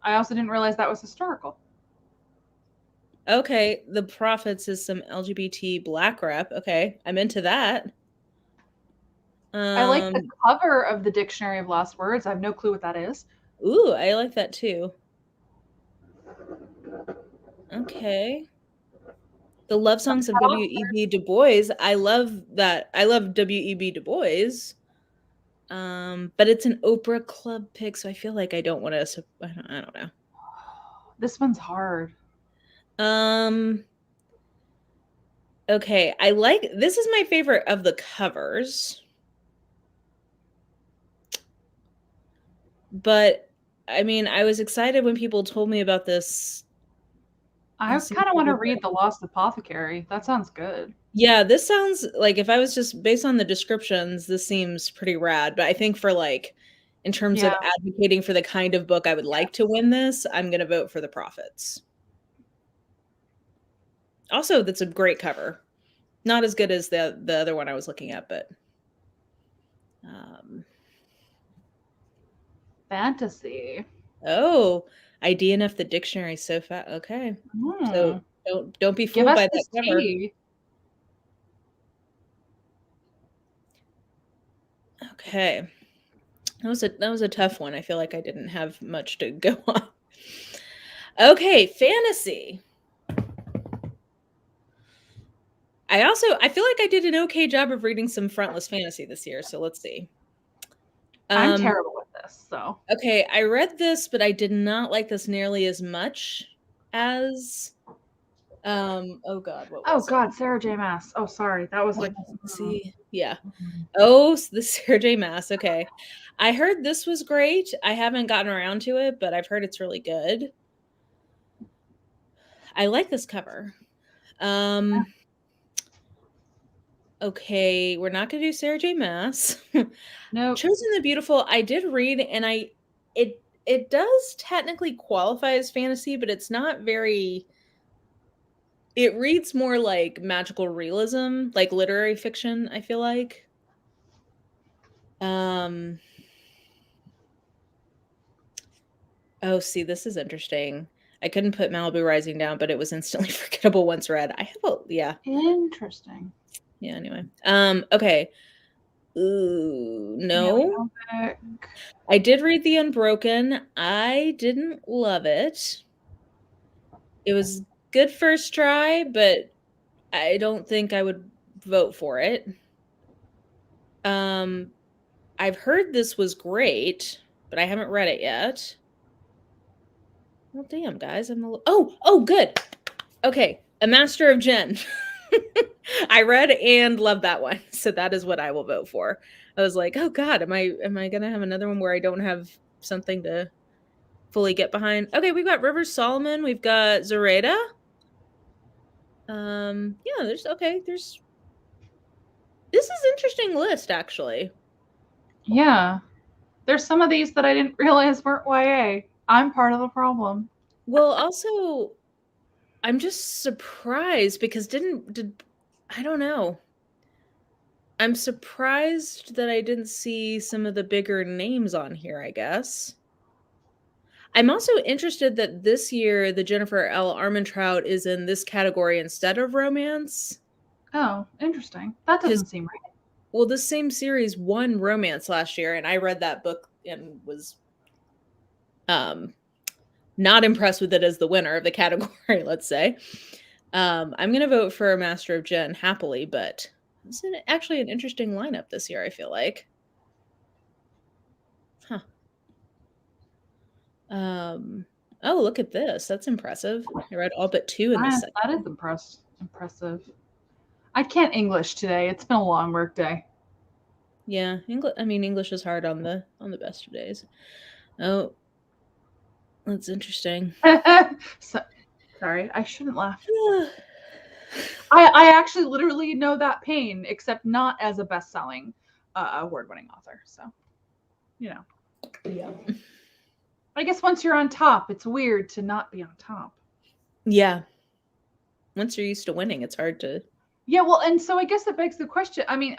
I also didn't realize that was historical. Okay, The Prophets is some LGBT black rep. Okay, I'm into that. I like the cover of the Dictionary of Lost Words. I have no clue what that is. Ooh, I like that too. Okay. The love songs of W.E.B. Du Bois. I love that. I love W.E.B. Du Bois. But it's an Oprah Club pick, so I feel like I don't want to. I don't know. This one's hard. Okay, I like this is my favorite of the covers. But I mean, I was excited when people told me about this. I kind of want to read The Lost Apothecary. That sounds good. Yeah, this sounds like if I was just based on the descriptions, this seems pretty rad. But I think for like, in terms of advocating for the kind of book I would like to win this, I'm going to vote for The Prophets. Also, that's a great cover. Not as good as the other one I was looking at, but. Fantasy. Oh, I DNF the dictionary so fast. Okay. So don't be fooled by that cover. Okay. That was a tough one. I feel like I didn't have much to go on. Okay, fantasy. I feel like I did an okay job of reading some frontless fantasy this year, so let's see. I'm terrible with this, so. Okay, I read this, but I did not like this nearly as much as oh god, what was it? Sarah J. Maas. Oh, sorry. That was like let's see. Yeah. Oh, the Sarah J. Maas. Okay. I heard this was great. I haven't gotten around to it, but I've heard it's really good. I like this cover. Okay, we're not going to do Sarah J. Maas. No. Chosen the Beautiful, I did read, and I it does technically qualify as fantasy, but it's not very. It reads more like magical realism, like literary fiction, I feel like. Um oh, see, this is interesting. I couldn't put Malibu Rising down, but it was instantly forgettable once read. I have a yeah. Interesting. Yeah, anyway. Okay. Ooh, no. Back. I did read The Unbroken. I didn't love it. It was good first try, but I don't think I would vote for it. Um, I've heard this was great, but I haven't read it yet. Well, damn, guys, oh, good. Okay, A Master of Jen. I read and loved that one, so that is what I will vote for. I was like, oh god, am I gonna have another one where I don't have something to fully get behind? Okay, we've got River Solomon, we've got Zoraida. Yeah, there's this is interesting list actually. Yeah. There's some of these that I didn't realize weren't YA. I'm part of the problem. Well, also I'm just surprised because I don't know. I'm surprised that I didn't see some of the bigger names on here, I guess. I'm also interested that this year the Jennifer L. Armentrout is in this category instead of romance. Oh, interesting. That doesn't seem right. Well, the same series won romance last year, and I read that book and was not impressed with it as the winner of the category, let's say. I'm going to vote for Master of Jen happily, but it's actually an interesting lineup this year, I feel like. Huh. Oh, look at this. That's impressive. I read all but 2 in this section. That is impressive. I can't English today. It's been a long work day. Yeah, English is hard on the best of days. Oh, that's interesting. Sorry, I shouldn't laugh. I actually literally know that pain, except not as a best-selling award-winning author. So, you know. Yeah. I guess once you're on top, it's weird to not be on top. Yeah. Once you're used to winning, it's hard to. Yeah, well, and so I guess that begs the question. I mean,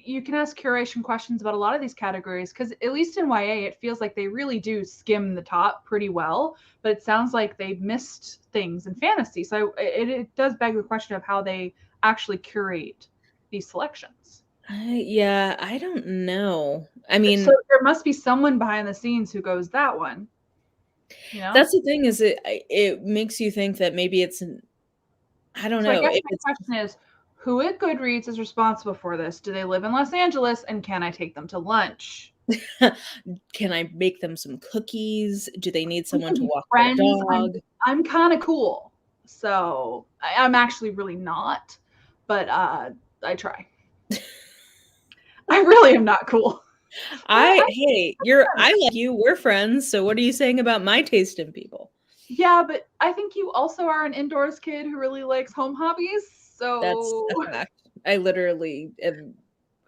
you can ask curation questions about a lot of these categories because at least in YA, it feels like they really do skim the top pretty well. But it sounds like they've missed things in fantasy. So it does beg the question of how they actually curate these selections. Yeah, I don't know. I mean, so there must be someone behind the scenes who goes that one. You know? That's the thing is it makes you think that maybe it's I don't know. I guess my question is, who at Goodreads is responsible for this? Do they live in Los Angeles, and can I take them to lunch? Can I make them some cookies? Do they need someone to walk their dog? I'm kind of cool, so I'm actually really not, but I try. I really am not cool. I like you. We're friends. So what are you saying about my taste in people? Yeah, but I think you also are an indoors kid who really likes home hobbies. So that's a fact. I literally am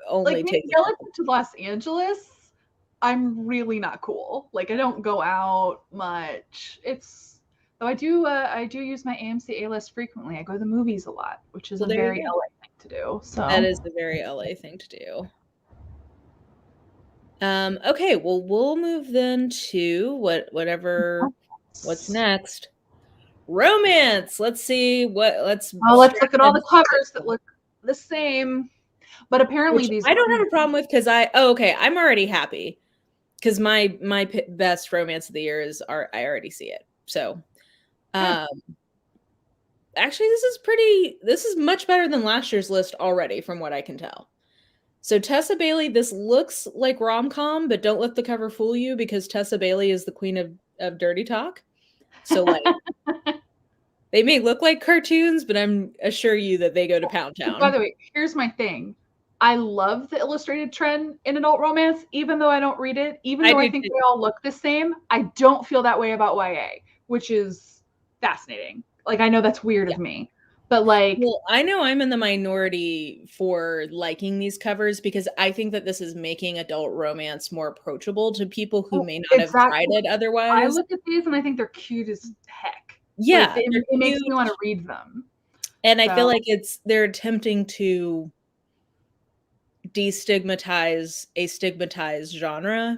only taking relative to Los Angeles. I'm really not cool. Like I don't go out much. Though I do use my AMC A-list frequently. I go to the movies a lot, which is a very LA thing to do. So that is a very LA thing to do. Okay, well we'll move then to what's next. Romance. Let's see let's look at all the covers that look the same. But apparently these I don't have a problem with because I'm already happy because my best romance of the year I already see it. So actually this is much better than last year's list already from what I can tell. So Tessa Bailey, this looks like rom-com, but don't let the cover fool you because Tessa Bailey is the queen of dirty talk. So like they may look like cartoons, but I'm assure you that they go to Pound Town. By the way, here's my thing. I love the illustrated trend in adult romance, even though I don't read it, even though I think they all look the same. I don't feel that way about YA, which is fascinating. Like I know that's weird of me, But like, well, I know I'm in the minority for liking these covers because I think that this is making adult romance more approachable to people who may not have tried exactly. it I otherwise. look at these and I think they're cute as heck. Like Yeah, they're it makes me cute, want to read them. and I feel So like they're attempting to destigmatize a stigmatized genre,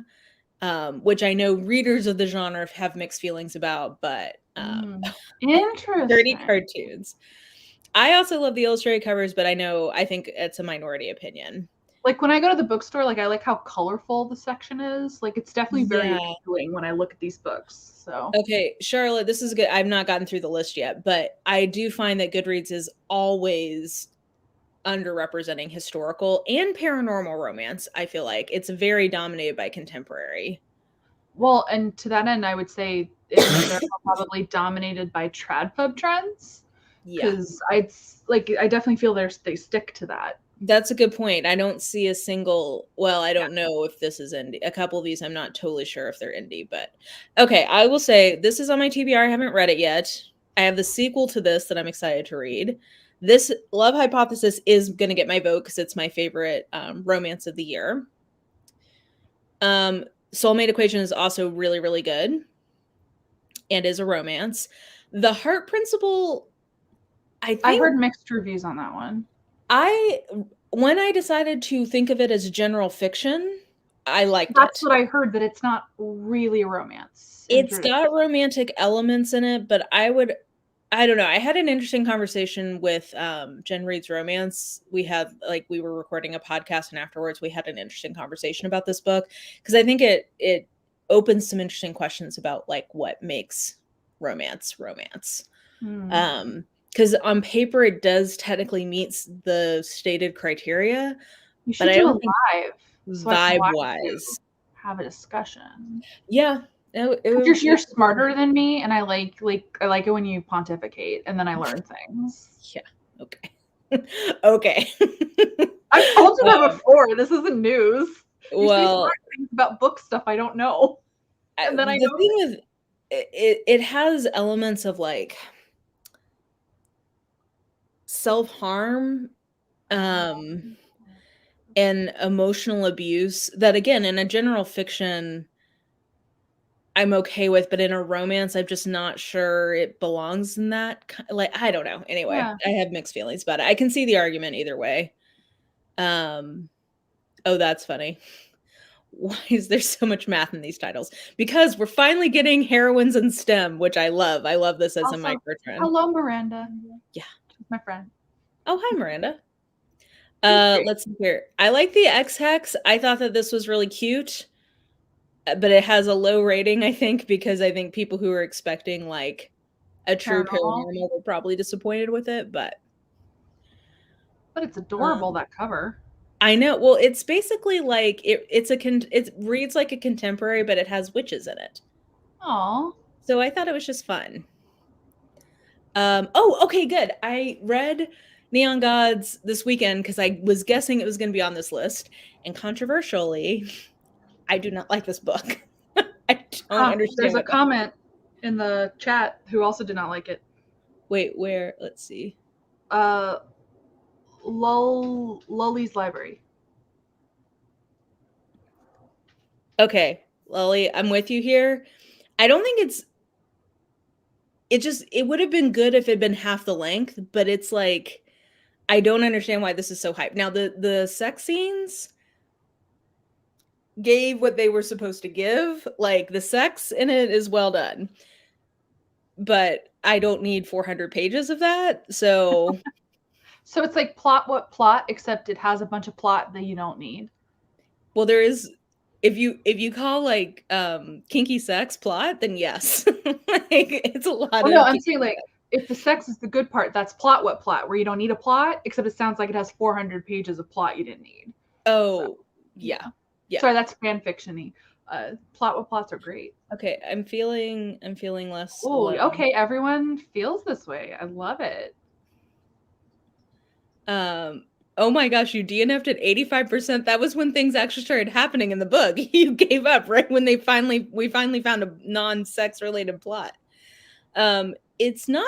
which I know readers of the genre have mixed feelings about, but dirty interesting. cartoons. I also love the illustrated covers, but I think it's a minority opinion. Like when I go to the bookstore, like I like how colorful the section is. Like it's definitely very Yeah. appealing when I look at these books. So Okay, Charlotte, this is good. I've not gotten through the list yet, but I do find that Goodreads is always underrepresenting historical and paranormal romance. I feel like it's very dominated by contemporary. well, and to that end, I would say it's therefore probably dominated by trad pub trends Yeah, because I definitely feel they stick to that. that's a good point. I don't see a single, well, I Yeah. don't know if this is indie. A couple of these, I'm not totally sure if they're indie, but okay, I will say this is on my TBR. I haven't read it yet. I have the sequel to this that I'm excited to read. This Love Hypothesis is going to get my vote because it's my favorite romance of the year. Soulmate Equation is also really, really good and is a romance. The Heart Principle, I I think heard mixed reviews on that one. I when I decided to think of it as general fiction, I liked That's it. what I heard, that it's not really a romance in It's tradition. got romantic elements in it, but I don't know. I had an interesting conversation with Jen Reed's Romance. We were recording a podcast and afterwards we had an interesting conversation about this book because I think it opens some interesting questions about like what makes romance romance. Hmm. Because on paper it does technically meets the stated criteria, You but should I do a don't think live so I can vibe watch you wise. have a discussion. Yeah, Because you're it smarter than me, and I like it when you pontificate, and then I learn things. yeah, okay. Okay. I've told you that Um, before. This isn't news. You say well, smart things about book stuff I don't know, and then I the know thing things. with it has elements of like self-harm Oh. um and emotional abuse that again in a general fiction I'm okay with, but in a romance, I'm just not sure it belongs in that like, I don't know. Anyway, Yeah. I have mixed feelings about it. I can see the argument either way. Um, oh, that's funny. Why is there so much math in these titles? Because we're finally getting heroines in STEM, which I love. I love this as a Also, micro trend. hello, Miranda. Yeah. She's my friend. Oh, hi, Miranda. She's great. Let's see here. I like the X Hex. I thought that this was really cute, but it has a low rating, I think, because I think people who are expecting like a true Paranormal, paranormal were probably disappointed with it, but but it's adorable um, that cover. I know. Well, it's basically like it reads like a contemporary, but it has witches in it. Oh, So I thought it was just fun. Oh, okay, good. I read Neon Gods this weekend because I was guessing it was going to be on this list, and controversially, I do not like this book. I don't understand there's a what that. comment in the chat who also did not like it. Wait, where? Let's see. Uh, Lully's Library. Okay, Lily, I'm with you here. I don't think it would have been good if it had been half the length, but it's like I don't understand why this is so hyped. Now the sex scenes gave what they were supposed to give. Like the sex in it is well done. But I don't need 400 pages of that. So, So it's like plot what plot, except it has a bunch of plot that you don't need. well there is if you call like kinky sex plot, then yes. Like it's a lot Well, no, of I'm kinky saying like sex. if the sex is the good part, that's plot what plot, where you don't need a plot, except it sounds like it has 400 pages of plot you didn't need. So Oh, yeah. yeah. Yeah. Sorry, that's fan fiction-y. Plot what plots are great. Okay, I'm feeling less Oh, alone. okay. Everyone feels this way. I love it. Oh my gosh, you DNF'd at 85%. That was when things actually started happening in the book. You gave up right when we finally found a non-sex related plot. It's not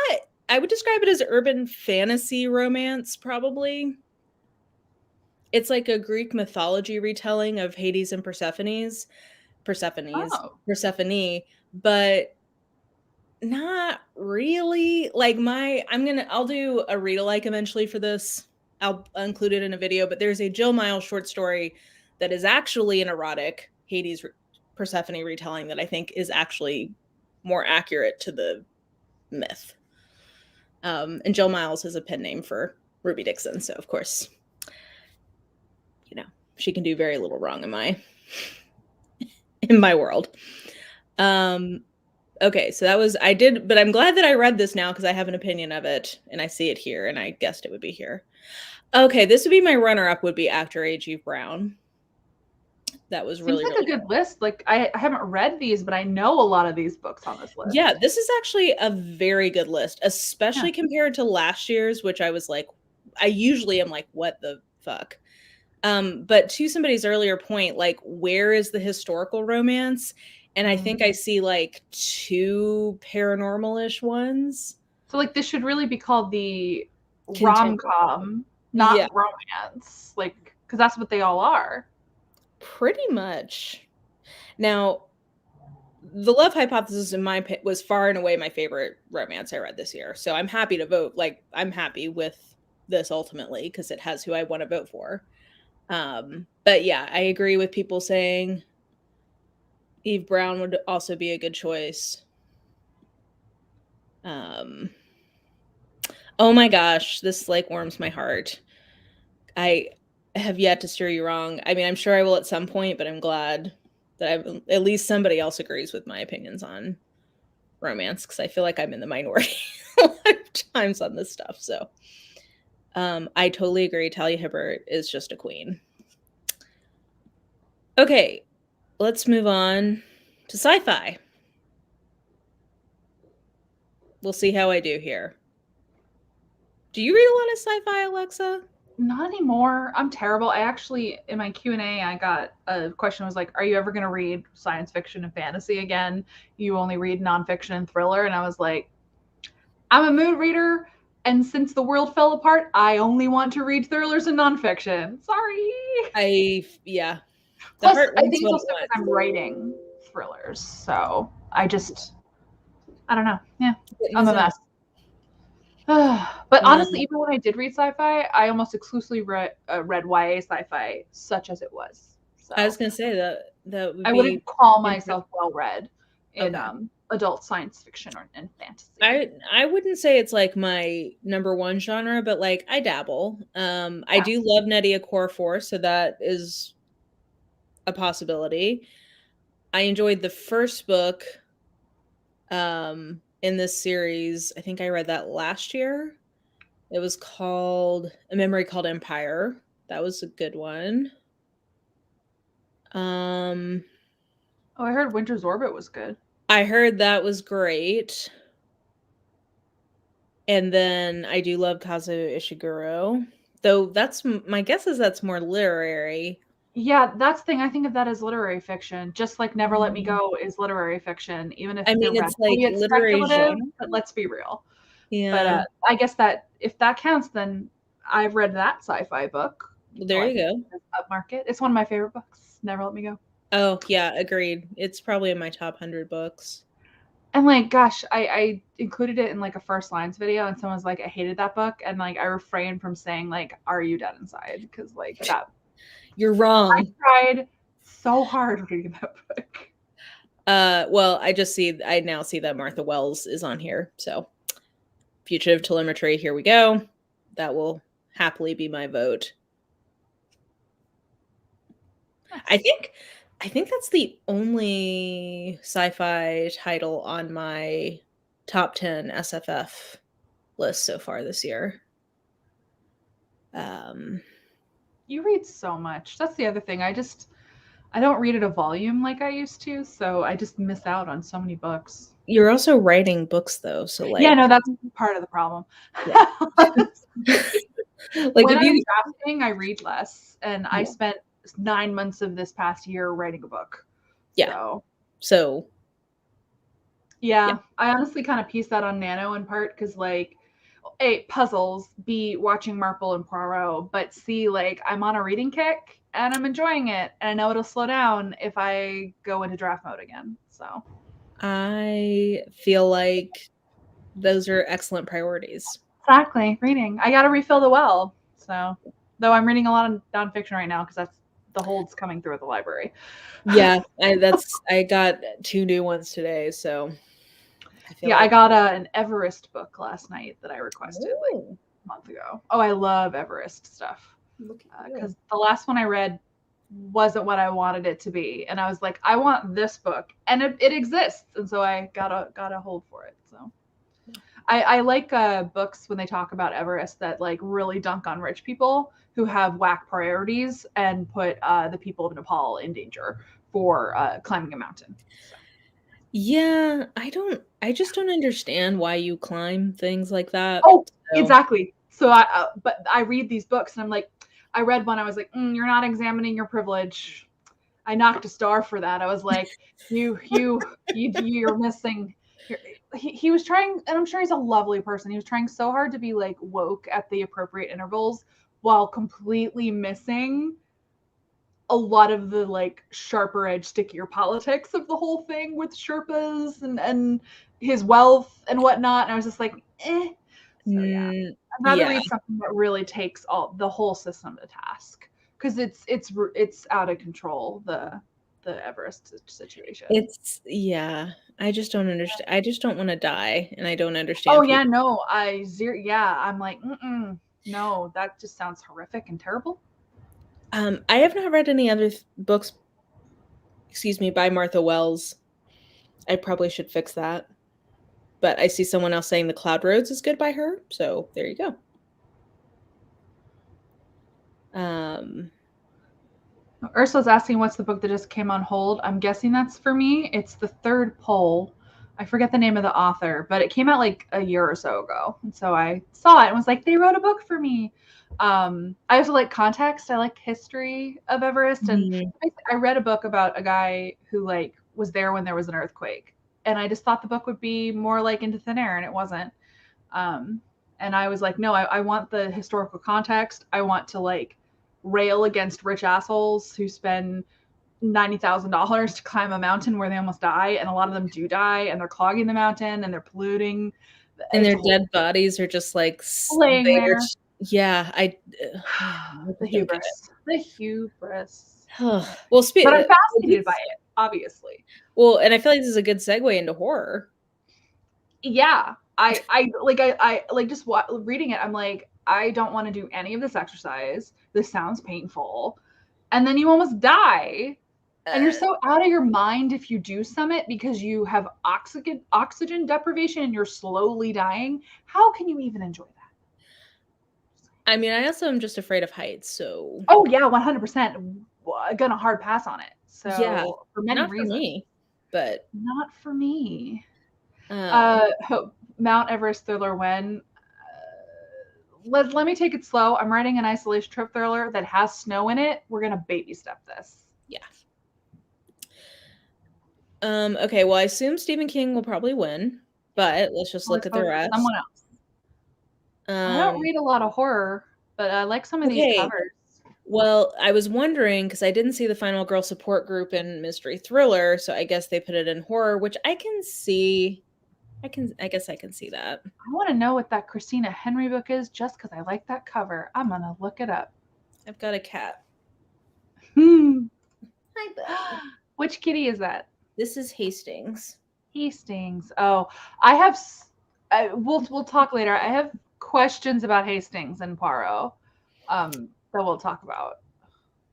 I would describe it as urban fantasy romance, probably. It's like a Greek mythology retelling of Hades and Oh, Persephone, but not really. Like I'll do a read alike eventually for this. I'll include it in a video, but there's a Jill Miles short story that is actually an erotic Hades Persephone retelling that I think is actually more accurate to the myth. And Jill Miles is a pen name for Ruby Dixon, so of course, she can do very little wrong in my world. Okay, so but I'm glad that I read this now because I have an opinion of it and I see it here and I guessed it would be here. Okay, this would be my runner-up would be After Age Eve Brown. That was really, seems like really a good list. Like I haven't read these, but I know a lot of these books on this list. Yeah, this is actually a very good list, especially compared to last year's, which I was like, I usually am like, what the fuck? But to somebody's earlier point, like, where is the historical romance? And I think I see like 2 paranormal-ish ones. So like this should really be called the rom-com, not romance. Like, because that's what they all are. Pretty much. Now, The Love Hypothesis was far and away my favorite romance I read this year. So I'm happy to vote. Like, I'm happy with this ultimately because it has who I want to vote for. But yeah, I agree with people saying Eve Brown would also be a good choice. Oh my gosh, this like warms my heart. I have yet to steer you wrong. I mean, I'm sure I will at some point, but I'm glad that at least somebody else agrees with my opinions on romance because I feel like I'm in the minority a lot of times on this stuff. So I totally agree. Talia Hibbert is just a queen. Okay, let's move on to sci-fi. We'll see how I do here. Do you read a lot of sci-fi, Alexa? Not anymore. I'm terrible. I actually, in my Q&A, I got a question was like, are you ever going to read science fiction and fantasy again? You only read nonfiction and thriller. And I was like, I'm a mood reader. And since the world fell apart, I only want to read thrillers and nonfiction. Sorry. Yeah. Plus, I think it's also because I'm writing thrillers. So I don't know. Yeah, I'm a mess. But honestly, even when I did read sci-fi, I almost exclusively read YA sci-fi, such as it was. So I was gonna say that I wouldn't call myself well-read in adult science fiction and fantasy. I wouldn't say it's like my number one genre, but like I dabble. I do love Nnedi Okorafor, so that is a possibility. I enjoyed the first book in this series. I think I read that last year. It was called A Memory Called Empire. That was a good one. I heard Winter's Orbit was good. I heard that was great. And then I do love Kazuo Ishiguro, though that's my guess is that's more literary. Yeah, that's the thing. I think of that as literary fiction. Just like Never Let Me Go is literary fiction, even if it's like literary speculative. But let's be real. Yeah. But I guess that if that counts, then I've read that sci-fi book. There you go. Upmarket. It's one of my favorite books. Never Let Me Go. Oh yeah, agreed. It's probably in my top 100 books. And like, gosh, I included it in like a First Lines video, and someone's like, I hated that book, and like I refrained from saying like, are you dead inside? Because like that. You're wrong. I tried so hard reading that book. Well, I now see that Martha Wells is on here. So Fugitive Telemetry, here we go. That will happily be my vote. I think that's the only sci-fi title on my top 10 SFF list so far this year. You read so much. That's the other thing. I don't read at a volume like I used to, so I just miss out on so many books. You're also writing books though, so like yeah, no, that's part of the problem. Yeah. Like when I'm drafting, I read less, and I spent 9 months of this past year writing a book. Yeah. So Yeah, I honestly kind of pieced that on Nano in part because, like, A, puzzles, B, watching Marple and Poirot, but C, like, I'm on a reading kick and I'm enjoying it, and I know it'll slow down if I go into draft mode again. So I feel like those are excellent priorities. exactly, reading. I got to refill the well. So, though I'm reading a lot of nonfiction right now because that's the holds coming through at the library. Yeah, I got 2 new ones today, so I feel Yeah, I like got an Everest book last night that I requested like oh, a month ago. Oh, I love Everest stuff look at you. because the last one I read wasn't what I wanted it to be, and I was like, I want this book, and it exists, and so I got a hold for it. So I like books when they talk about Everest that like really dunk on rich people who have whack priorities and put the people of Nepal in danger for climbing a mountain. So. Yeah, I just don't understand why you climb things like that, Oh, so exactly. So but I read these books and I'm like, I read one. I was like, you're not examining your privilege. I knocked a star for that. I was like, you're missing. He was trying, and I'm sure he's a lovely person. He was trying so hard to be like woke at the appropriate intervals while completely missing a lot of the like sharper edge, stickier politics of the whole thing with Sherpas and his wealth and whatnot. And I was just like, eh. So yeah, I'd rather yeah. read something that really takes all the whole system to task because it's out of control the Everest situation. It's yeah, I just don't understand. I just don't wanna die, and I don't Oh understand yeah, people. no, yeah, I'm like, no, that just sounds horrific and terrible. I have not read any other books, excuse me, by Martha Wells. I probably should fix that, but I see someone else saying The Cloud Roads is good by her, so there you go. Um, Ursula's asking what's the book that just came on hold. I'm guessing that's for me. It's the third poll. I forget the name of the author, but it came out like a year or so ago. And so I saw it and was like, they wrote a book for me. I also like context. I like history of Everest. And mhm. I read a book about a guy who like was there when there was an earthquake. And I just thought the book would be more like Into Thin Air, and it wasn't. Um, and I was like, no, I want the historical context. I want to like rail against rich assholes who spend $90,000 to climb a mountain where they almost die, and a lot of them do die, and they're clogging the mountain and they're polluting. And It's their a whole dead bodies are just like laying they are there. yeah, yeah, I The just don't get hubris, the hubris. it. Well, But I'm fascinated by it, obviously. well, and I feel like this is a good segue into horror. Yeah, I like just reading it. I'm like, I don't want to do any of this exercise. This sounds painful, and then you almost die. And you're Uh, so out of your mind if you do summit because you have oxygen deprivation and you're slowly dying. How can you even enjoy that? I mean, I also am just afraid of heights, so Oh yeah, 100%. Gonna hard pass on it. yeah, So for many not for reasons, me, but, not for me. um Mount Everest thriller when. Let me take it slow. I'm writing an isolation trip thriller that has snow in it. We're gonna baby step this. yeah. Okay, well, I assume Stephen King will probably win, but let's just look Let's at the go to rest. someone else. I don't Um, read a lot of horror, but I like some of these okay, covers. well, I was wondering because I didn't see the Final Girl support group in mystery thriller, so I guess they put it in horror, which I can see. I guess I can see that. I want to know what that Christina Henry book is just because I like that cover. I'm going to look it up. I've got a cat. Hmm. Hi, buddy. Which kitty is that? This is Hastings. Hastings. Oh, I have. We'll talk later. I have questions about Hastings and Poirot. That we'll talk about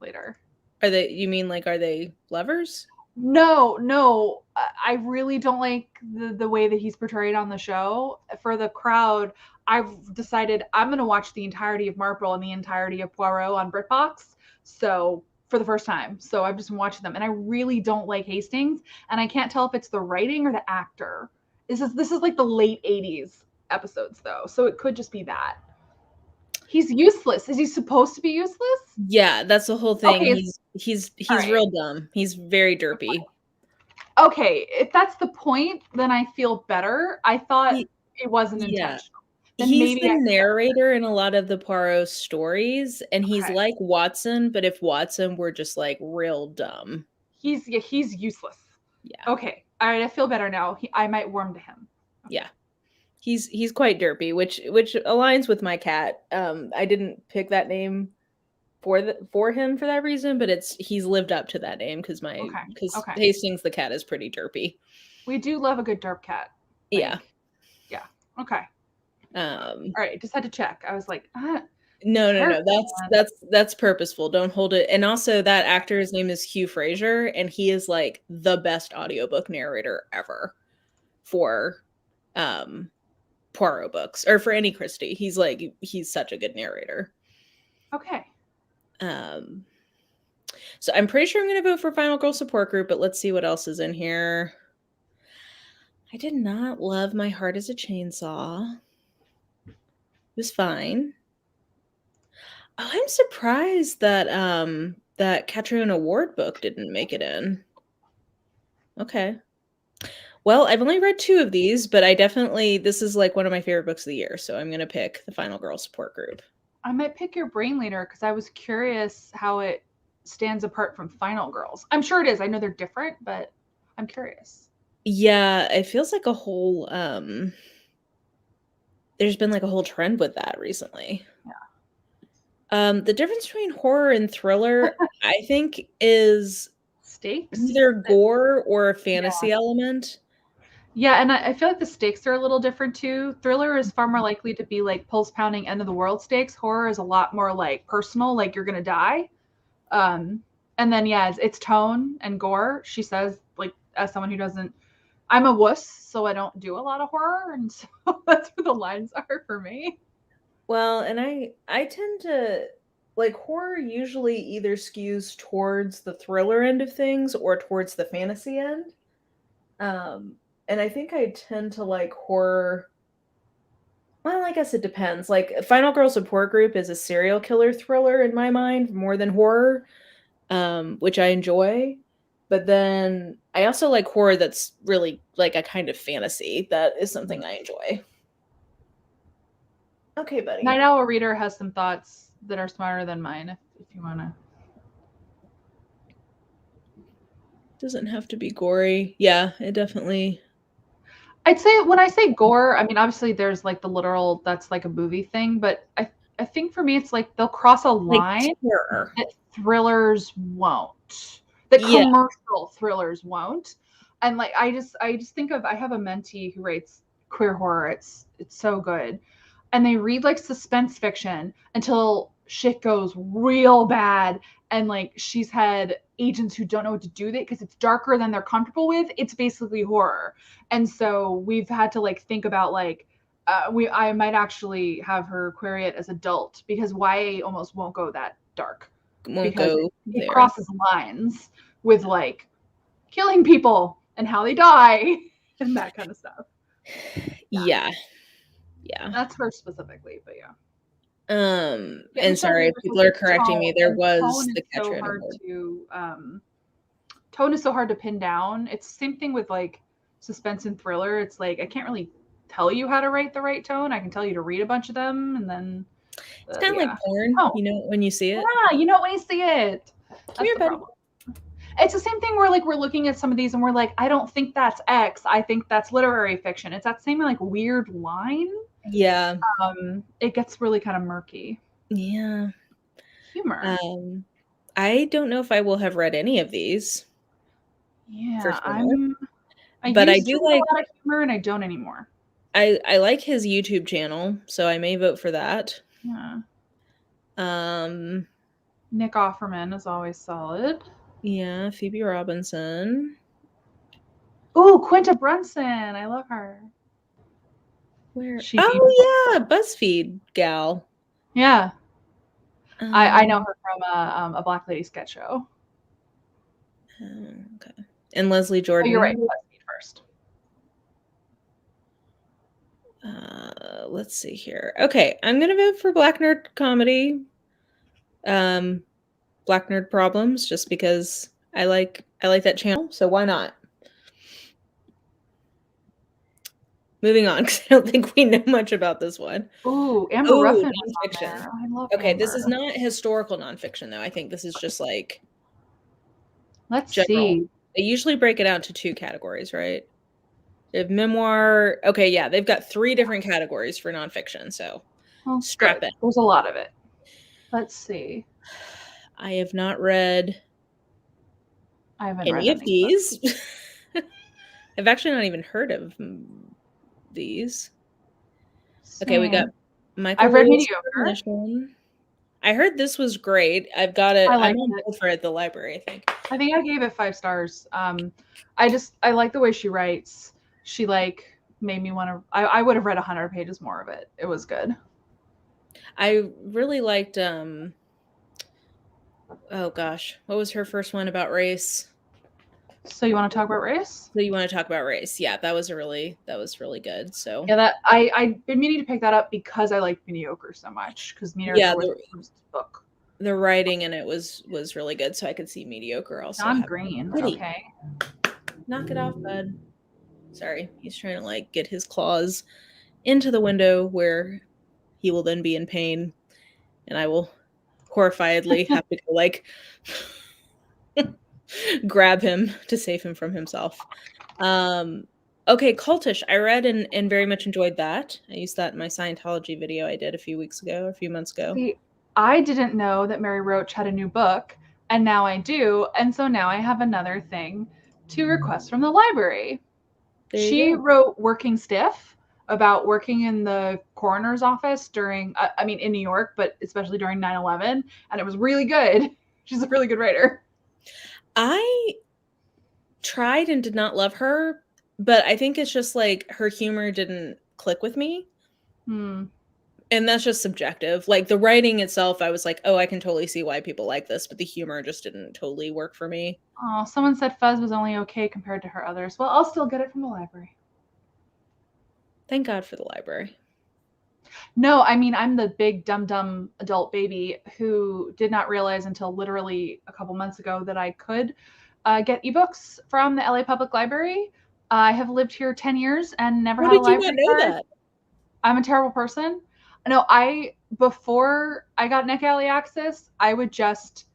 later. Are they? You mean like are they lovers? No. I really don't like the way that he's portrayed on the show. For the crowd, I've decided I'm going to watch the entirety of Marple and the entirety of Poirot on BritBox. So for the first time, so I've just been watching them, and I really don't like Hastings, and I can't tell if it's the writing or the actor. This is like the late '80s episodes though, so it could just be that. He's useless. Is he supposed to be useless? Yeah, that's the whole thing. Okay, He's all he's right. real dumb. He's very derpy. Okay, if that's the point, then I feel better. I thought He it wasn't yeah. intentional. Then He's maybe the I narrator in a lot of the Poirot stories, and he's okay. like Watson, but if Watson were just, like, real dumb. He's useless. Yeah. Okay. All right, I feel better now. I might warm to him. Okay. Yeah. He's quite derpy, which aligns with my cat. I didn't pick that name for him for that reason, but he's lived up to that name because Okay. Okay. Hastings the cat is pretty derpy. We do love a good derp cat. Yeah. Like, yeah. Okay. Um, All right. Just had to check. I was like, no. careful, man. That's purposeful. Don't hold it. And also that actor's name is Hugh Fraser, and he is like the best audiobook narrator ever for Poirot books or for any Christie. He's such a good narrator. Okay. So I'm pretty sure I'm going to vote for Final Girl Support Group, but let's see what else is in here. I did not love My Heart is a Chainsaw. It was fine. Oh, I'm surprised that that Catriona Ward book didn't make it in. Okay. Well, I've only read 2 of these, but this is like one of my favorite books of the year, so I'm going to pick the Final Girl Support Group. I might pick your brain later because I was curious how it stands apart from Final Girls. I'm sure it is. I know they're different, but I'm curious. Yeah, it feels like a whole there's been like a whole trend with that recently. Yeah. The difference between horror and thriller, I think, is Stakes? either gore or a fantasy element. Yeah, and I feel like the stakes are a little different too. Thriller is far more likely to be like pulse pounding end of the world stakes. Horror is a lot more like personal, like you're gonna die. And then it's tone and gore. She says, like, as someone who doesn't, I'm a wuss, so I don't do a lot of horror, and so that's where the lines are for me. Well, and I tend to like horror usually either skews towards the thriller end of things or towards the fantasy end. And I think I tend to like horror. Well, I guess it depends. Like Final Girl Support Group is a serial killer thriller in my mind more than horror, which I enjoy. But then I also like horror that's really like a kind of fantasy. That is something I enjoy. Okay, buddy. Night Owl Reader has some thoughts that are smarter than mine, if you want to. Doesn't have to be gory. Yeah, it definitely. I'd say when I say gore, I mean obviously there's like the literal that's like a movie thing, but I think for me it's like they'll cross a Like line terror. that thrillers won't. That Yeah. commercial thrillers won't. And like I just think of I have a mentee who writes queer horror. It's so good. And they read like suspense fiction until shit goes real bad and like she's had agents who don't know what to do with it because it's darker than they're comfortable with. It's basically horror. And so we've had to like think about like I might actually have her query it as adult because YA almost won't go that dark Won't because go it there. crosses lines with like killing people and how they die and that kind of stuff. Yeah. That's her specifically, but yeah. And sorry, people are correcting me. There was the Catriona Ward. Tone is so hard to pin down. It's the same thing with like suspense and thriller. It's like I can't really tell you how to write the right tone. I can tell you to read a bunch of them and then it's kind of like porn, when you see it. Yeah, when you see it. That's the problem. It's the same thing where like we're looking at some of these and we're like, I don't think that's X. I think that's literary fiction. It's that same like weird line. Yeah. It gets really kind of murky. Yeah. Humor. I don't know if I will have read any of these. Yeah, I do like a lot of humor and I don't anymore. I like his YouTube channel, so I may vote for that. Yeah. Nick Offerman is always solid. Yeah, Phoebe Robinson. Ooh, Quinta Brunson. I love her. Where? Yeah, BuzzFeed gal. Yeah. I know her from a Black Lady sketch show. Okay. And Leslie Jordan. Oh, you're right. BuzzFeed first. Let's see here. Okay, I'm gonna vote for Black Nerd Comedy. Black Nerd Problems, just because I like that channel, so why not? moving on because I don't think we know much about this one. Ooh, Amber Oh, Ruffin was on nonfiction. there. I love Okay, this is Amber. not historical nonfiction, though. I think this is just, like, Let's general. see. They usually break it out to 2 categories, right? They have memoir. Okay, yeah, they've got 3 different categories for nonfiction, so Well, strap good. in. There's a lot of it. Let's see. I have not read I haven't read any of any books. these. I've actually not even heard of these. Okay, we got Same. Michael I've read Lewis Mediocre. Mission. I heard this was great. I've got it. I I'm liked on it. hold for it at the library, I think. I think I gave it 5 stars. I like the way she writes. She like made me want to. I would have read 100 pages more of it. It was good. I really liked oh gosh, what was her first one about race? So you want to talk about race? So you want to talk about race? Yeah, that was really good. So Yeah, that I've been meaning to pick that up because I like Mediocre so much. Because yeah, Mediocre was my first book. the writing in it was really good. So I could see Mediocre also. John Green. Goody. Okay. Knock it off, bud. Sorry, he's trying to like get his claws into the window where he will then be in pain, and I will horrifiedly have to go like grab him to save him from himself. Okay, Cultish. I read and very much enjoyed that. I used that in my Scientology video I did a few months ago. See, I didn't know that Mary Roach had a new book, and now I do, and so now I have another thing to request from the library. There you She go. wrote Working Stiff about working in the coroner's office during, I mean, in New York, but especially during 9/11, and it was really good. She's a really good writer. I tried and did not love her, but I think it's just like her humor didn't click with me. Hmm. And that's just subjective. Like the writing itself, I was like, oh, I can totally see why people like this, but the humor just didn't totally work for me. Oh, someone said Fuzz was only okay compared to her others. Well, I'll still get it from the library. Thank God for the library. No, I mean, I'm the big dumb adult baby who did not realize until literally a couple months ago that I could get ebooks from the LA Public Library. I have lived here 10 years and never How had a did you not library know card. that? I'm a terrible person. No, before I got Neck Alley access, I would just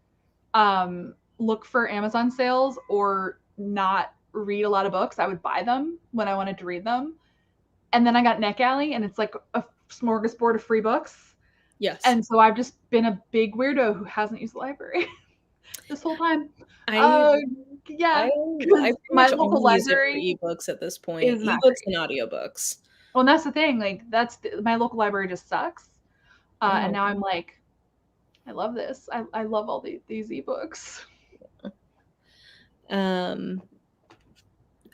look for Amazon sales or not read a lot of books. I would buy them when I wanted to read them. And then I got Neck Alley, and it's like a smorgasbord of free books. Yes. And so I've just been a big weirdo who hasn't used the library this whole time. Yeah, I because pretty my much local only use it for library ebooks at this point. is not Ebooks great. and audiobooks. Well, and that's the thing. Like, my local library just sucks. And Oh. now I'm like, I love this. I love all these ebooks.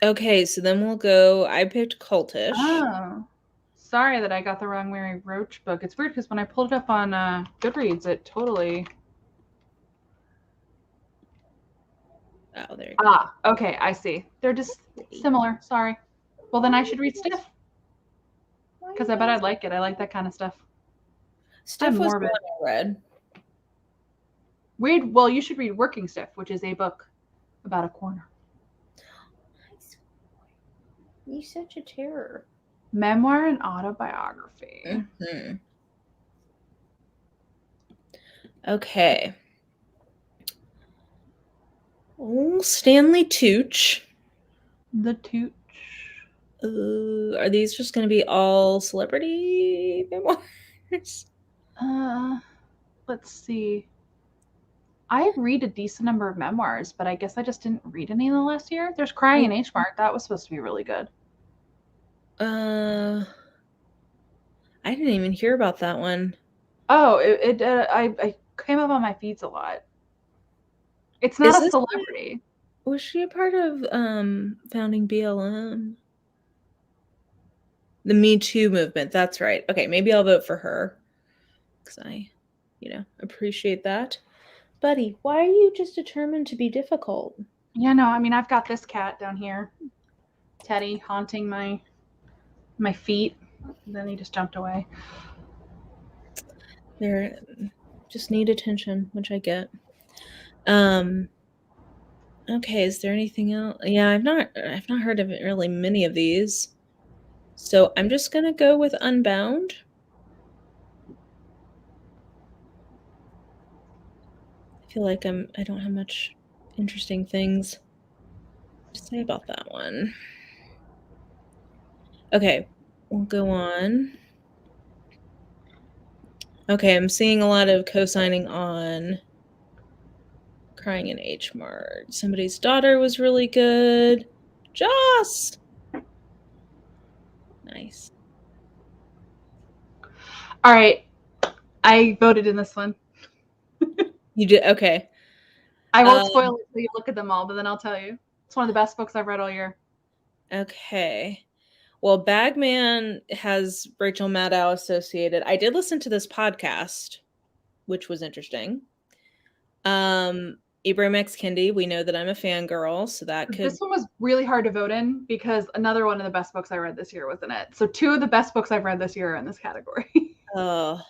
Okay, so then we'll go. I picked Cultish. Oh, sorry that I got the wrong Mary Roach book. It's weird because when I pulled it up on Goodreads, it totally. Oh, there you go. Ah, okay, I see. They're just similar. Sorry. Well, then I should read Stiff because I bet I'd like it. I like that kind of stuff. Stiff I'm was the morbid. one I read. Weird. Well, you should read Working Stiff, which is a book about a coroner. You're such a terror. Memoir and autobiography. Mm-hmm. Okay. Oh, Stanley Tucci. The Tooch. Are these just going to be all celebrity memoirs? Let's see. I read a decent number of memoirs, but I guess I just didn't read any in the last year. There's Crying in H Mart. That was supposed to be really good. I didn't even hear about that one. Oh, I came up on my feeds a lot. It's not a celebrity. Was she a part of founding BLM? The Me Too movement. That's right. Okay, maybe I'll vote for her because I, appreciate that. Buddy, why are you just determined to be difficult? Yeah, no, I mean, I've got this cat down here, Teddy, haunting my feet. And then he just jumped away. They just need attention, which I get. Okay, is there anything else? Yeah, I've not heard of really many of these. So I'm just gonna go with Unbound. I feel like I don't have much interesting things to say about that one. Okay, we'll go on. Okay, I'm seeing a lot of co-signing on Crying in H Mart. Somebody's Daughter was really good. Joss! Nice. All right. I voted in this one. You did? Okay. I won't spoil it until you look at them all, but then I'll tell you. It's one of the best books I've read all year. Okay. Well, Bagman has Rachel Maddow associated. I did listen to this podcast, which was interesting. Ibram X. Kendi, we know that I'm a fangirl, so that could. This one was really hard to vote in because another one of the best books I read this year was in it. So 2 of the best books I've read this year are in this category. Oh.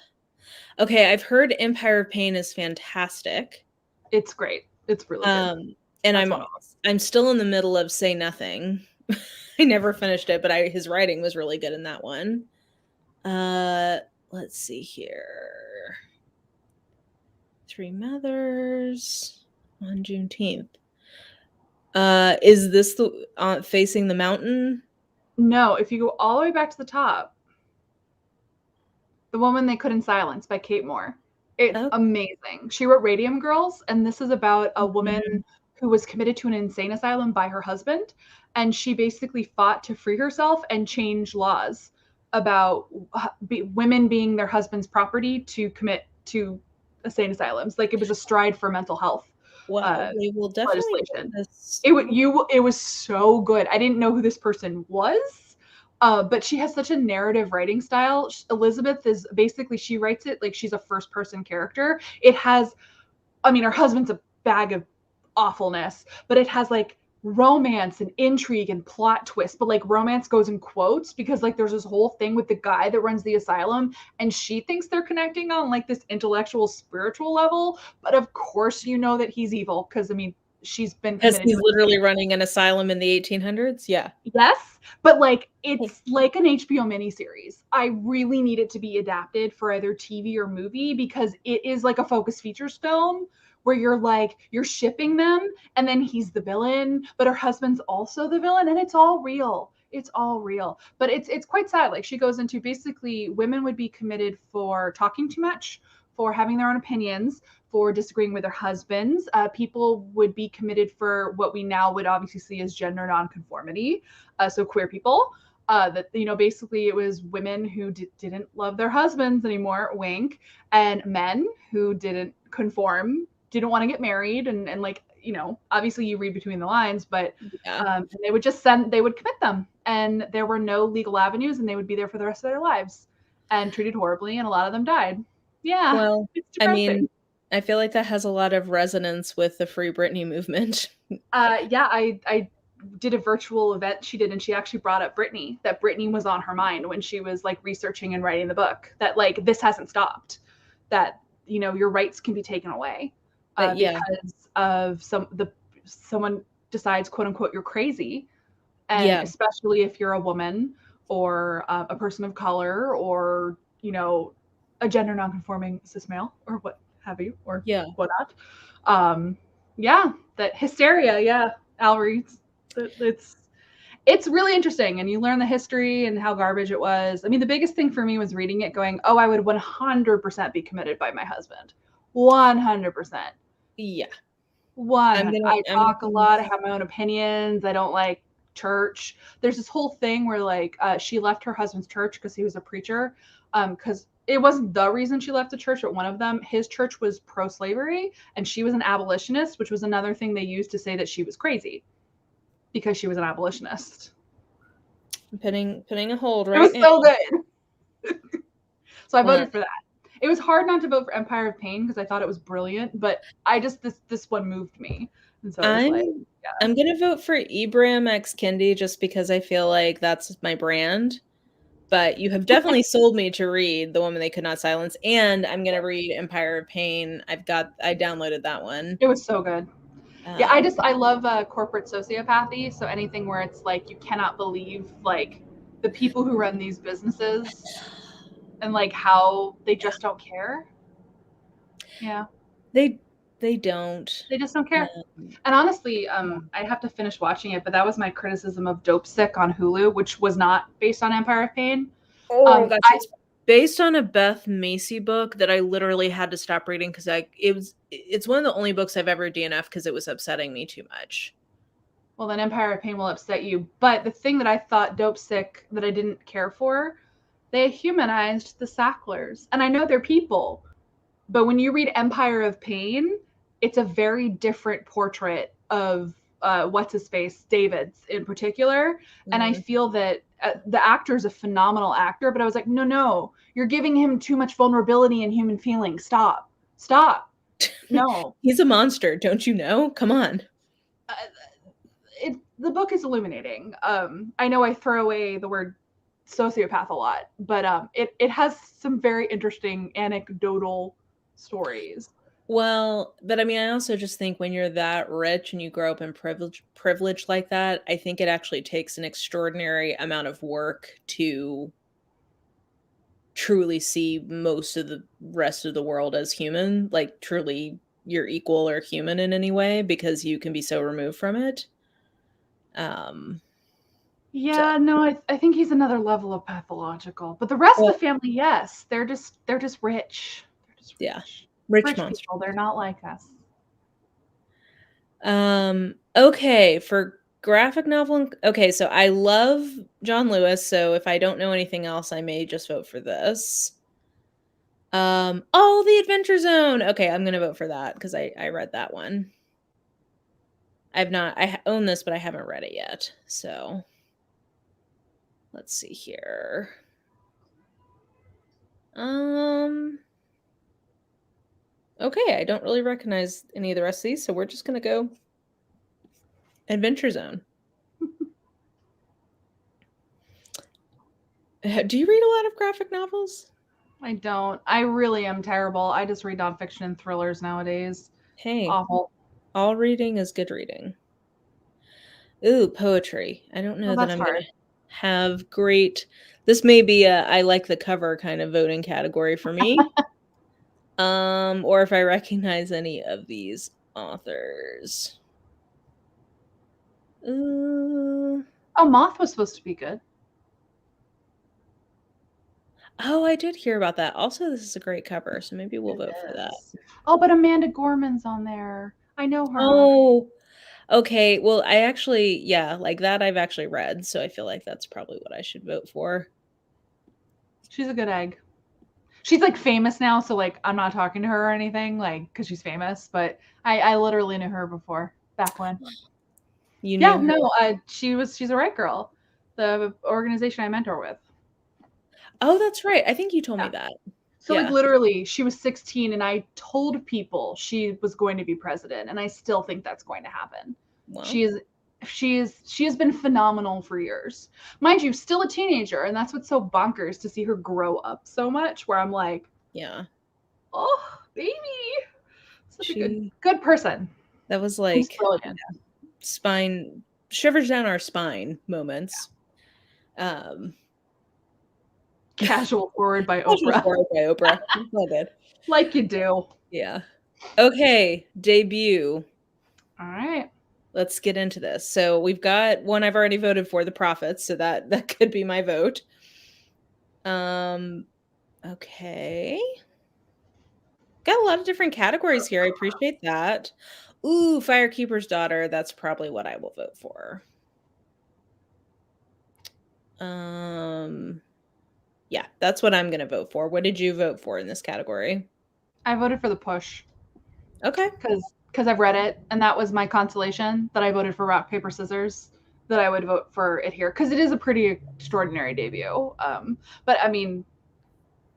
Okay, I've heard Empire of Pain is fantastic. It's great. It's really good. And I'm still in the middle of Say Nothing. I never finished it, but his writing was really good in that one. Let's see here. Three Mothers on Juneteenth. Is this the Facing the Mountain? No, if you go all the way back to the top, The Woman They Couldn't Silence by Kate Moore. It's amazing. She wrote Radium Girls, and this is about a woman who was committed to an insane asylum by her husband, and she basically fought to free herself and change laws about women being their husband's property to commit to insane asylums. Like, it was a stride for mental health. Well, we will definitely legislation. It was so good. I didn't know who this person was, but she has such a narrative writing style. Elizabeth is basically, she writes it like she's a first person character. It has, I mean, her husband's a bag of awfulness, but it has like romance and intrigue and plot twists, but like romance goes in quotes because like there's this whole thing with the guy that runs the asylum and she thinks they're connecting on like this intellectual spiritual level, but of course you know that he's evil because I mean she's been because he's literally running an asylum in the 1800s. Yeah. Yes, but like it's like an HBO miniseries. I really need it to be adapted for either TV or movie because it is like a focus features film where you're shipping them and then he's the villain, but her husband's also the villain and it's all real. It's all real. But it's quite sad. Like she goes into basically women would be committed for talking too much, for having their own opinions, for disagreeing with their husbands. People would be committed for what we now would obviously see as gender nonconformity. So queer people. That basically it was women who didn't love their husbands anymore, wink, and men who didn't conform, didn't want to get married, and like obviously you read between the lines, but and they would commit them, and there were no legal avenues, and they would be there for the rest of their lives, and treated horribly, and a lot of them died. Yeah. Well, I mean, I feel like that has a lot of resonance with the Free Britney movement. Yeah, I did a virtual event she did, and she actually brought up Britney, that Britney was on her mind when she was like researching and writing the book, that like this hasn't stopped, that your rights can be taken away because of someone decides, quote unquote, you're crazy, and especially if you're a woman or a person of color or a gender nonconforming cis male or what have you, or whatnot. That hysteria. Al reads. It's really interesting, and you learn the history and how garbage it was. I mean, the biggest thing for me was reading it going, oh, I would 100% be committed by my husband. 100%. Yeah. I talk a lot. I have my own opinions. I don't like church. There's this whole thing where like she left her husband's church because he was a preacher, because it wasn't the reason she left the church, but one of them, his church was pro-slavery and she was an abolitionist, which was another thing they used to say that she was crazy because she was an abolitionist. Putting a hold right now. It was so good. So I voted for that. It was hard not to vote for Empire of Pain because I thought it was brilliant, but I just this one moved me. And so I'm gonna vote for Ibram X. Kendi just because I feel like that's my brand. But you have definitely sold me to read The Woman They Could Not Silence, and I'm gonna read Empire of Pain. I downloaded that one. It was so good. I love corporate sociopathy. So anything where it's like you cannot believe like the people who run these businesses and like how they just don't care. Yeah. They don't. They just don't care. Um, And honestly, I have to finish watching it, but that was my criticism of Dope Sick on Hulu, which was not based on Empire of Pain. oh gosh, I it's based on a Beth Macy book that I literally had to stop reading because it's one of the only books I've ever DNF'd because it was upsetting me too much. well, then Empire of Pain will upset you. But the thing that I thought Dope Sick that I didn't care for, they humanized the Sacklers, and I know they're people, but when you read Empire of Pain, it's a very different portrait of what's his face, David's in particular. And I feel that the actor is a phenomenal actor, but I was like, no, you're giving him too much vulnerability and human feelings. Stop. No. He's a monster, don't you know? Come on. The book is illuminating. I know I throw away the word sociopath a lot, but it has some very interesting anecdotal stories. Well, but I mean, I also just think when you're that rich and you grow up in privilege like that, I think it actually takes an extraordinary amount of work to truly see most of the rest of the world as human, like truly you're equal or human in any way because you can be so removed from it. So Yeah, no, I think he's another level of pathological. But the rest of well, the family, yes, they're just rich. They're just yeah, rich. rich Rich monster. people. They're not like us. Okay, for graphic novel, okay, so I love John Lewis, so if I don't know anything else, I may just vote for this. Oh, The Adventure Zone. Okay, I'm gonna vote for that because I read that one. I own this, but I haven't read it yet. So let's see here. Okay, I don't really recognize any of the rest of these, so we're just gonna go Adventure Zone. Do you read a lot of graphic novels? I don't. I really am terrible. I just read nonfiction and thrillers nowadays. Hey, Awful. all reading is good reading. Ooh, poetry. I don't know Well, that that's I'm gonna hard. have great. This may be a I like the cover kind of voting category for me. Or if I recognize any of these authors. Uh, Oh, Moth was supposed to be good. oh, I did hear about that. Also, this is a great cover, so maybe we'll It vote for that. is. Oh, but Amanda Gorman's on there. I know her. Oh, okay. Well, I actually, yeah, like that I've actually read, so I feel like that's probably what I should vote for. She's a good egg. She's like famous now, so like I'm not talking to her or anything, like because she's famous. But I literally knew her before back when. You Yeah, knew her. no, she's a right girl, the organization I mentor with. Oh, that's right. I think you told me Yeah. that. So like Yeah. literally, she was 16, and I told people she was going to be president, and I still think that's going to happen. Well, She is. She has been phenomenal for years, mind you, still a teenager, and that's what's so bonkers to see her grow up so much. Where I'm like, yeah. oh baby, such a She good person. that was She's like brilliant. spine shivers down our spine moments. Um Casual forward by Casual Oprah, Forward by Oprah. It's all good. like you do. Yeah. Okay, debut. All right. Let's get into this. So we've got one I've already voted for, The Prophets, so that could be my vote. Okay. Got a lot of different categories here. I appreciate that. Ooh, Firekeeper's Daughter. That's probably what I will vote for. Yeah, that's what I'm gonna vote for. What did you vote for in this category? I voted for The Push Okay. because I've read it, and that was my consolation that I voted for Rock Paper Scissors. That I would vote for it here because it is a pretty extraordinary debut. But I mean,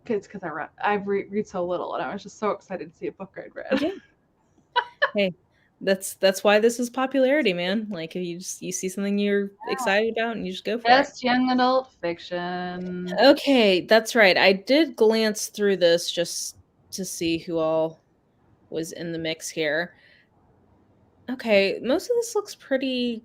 it's because I read so little, and I was just so excited to see a book I'd read. Yeah. Hey, that's why this is popularity, man. Like if you see something you're excited about and you just go for it. Best young adult fiction. Okay, that's right. I did glance through this just to see who all was in the mix here. Okay, most of this looks pretty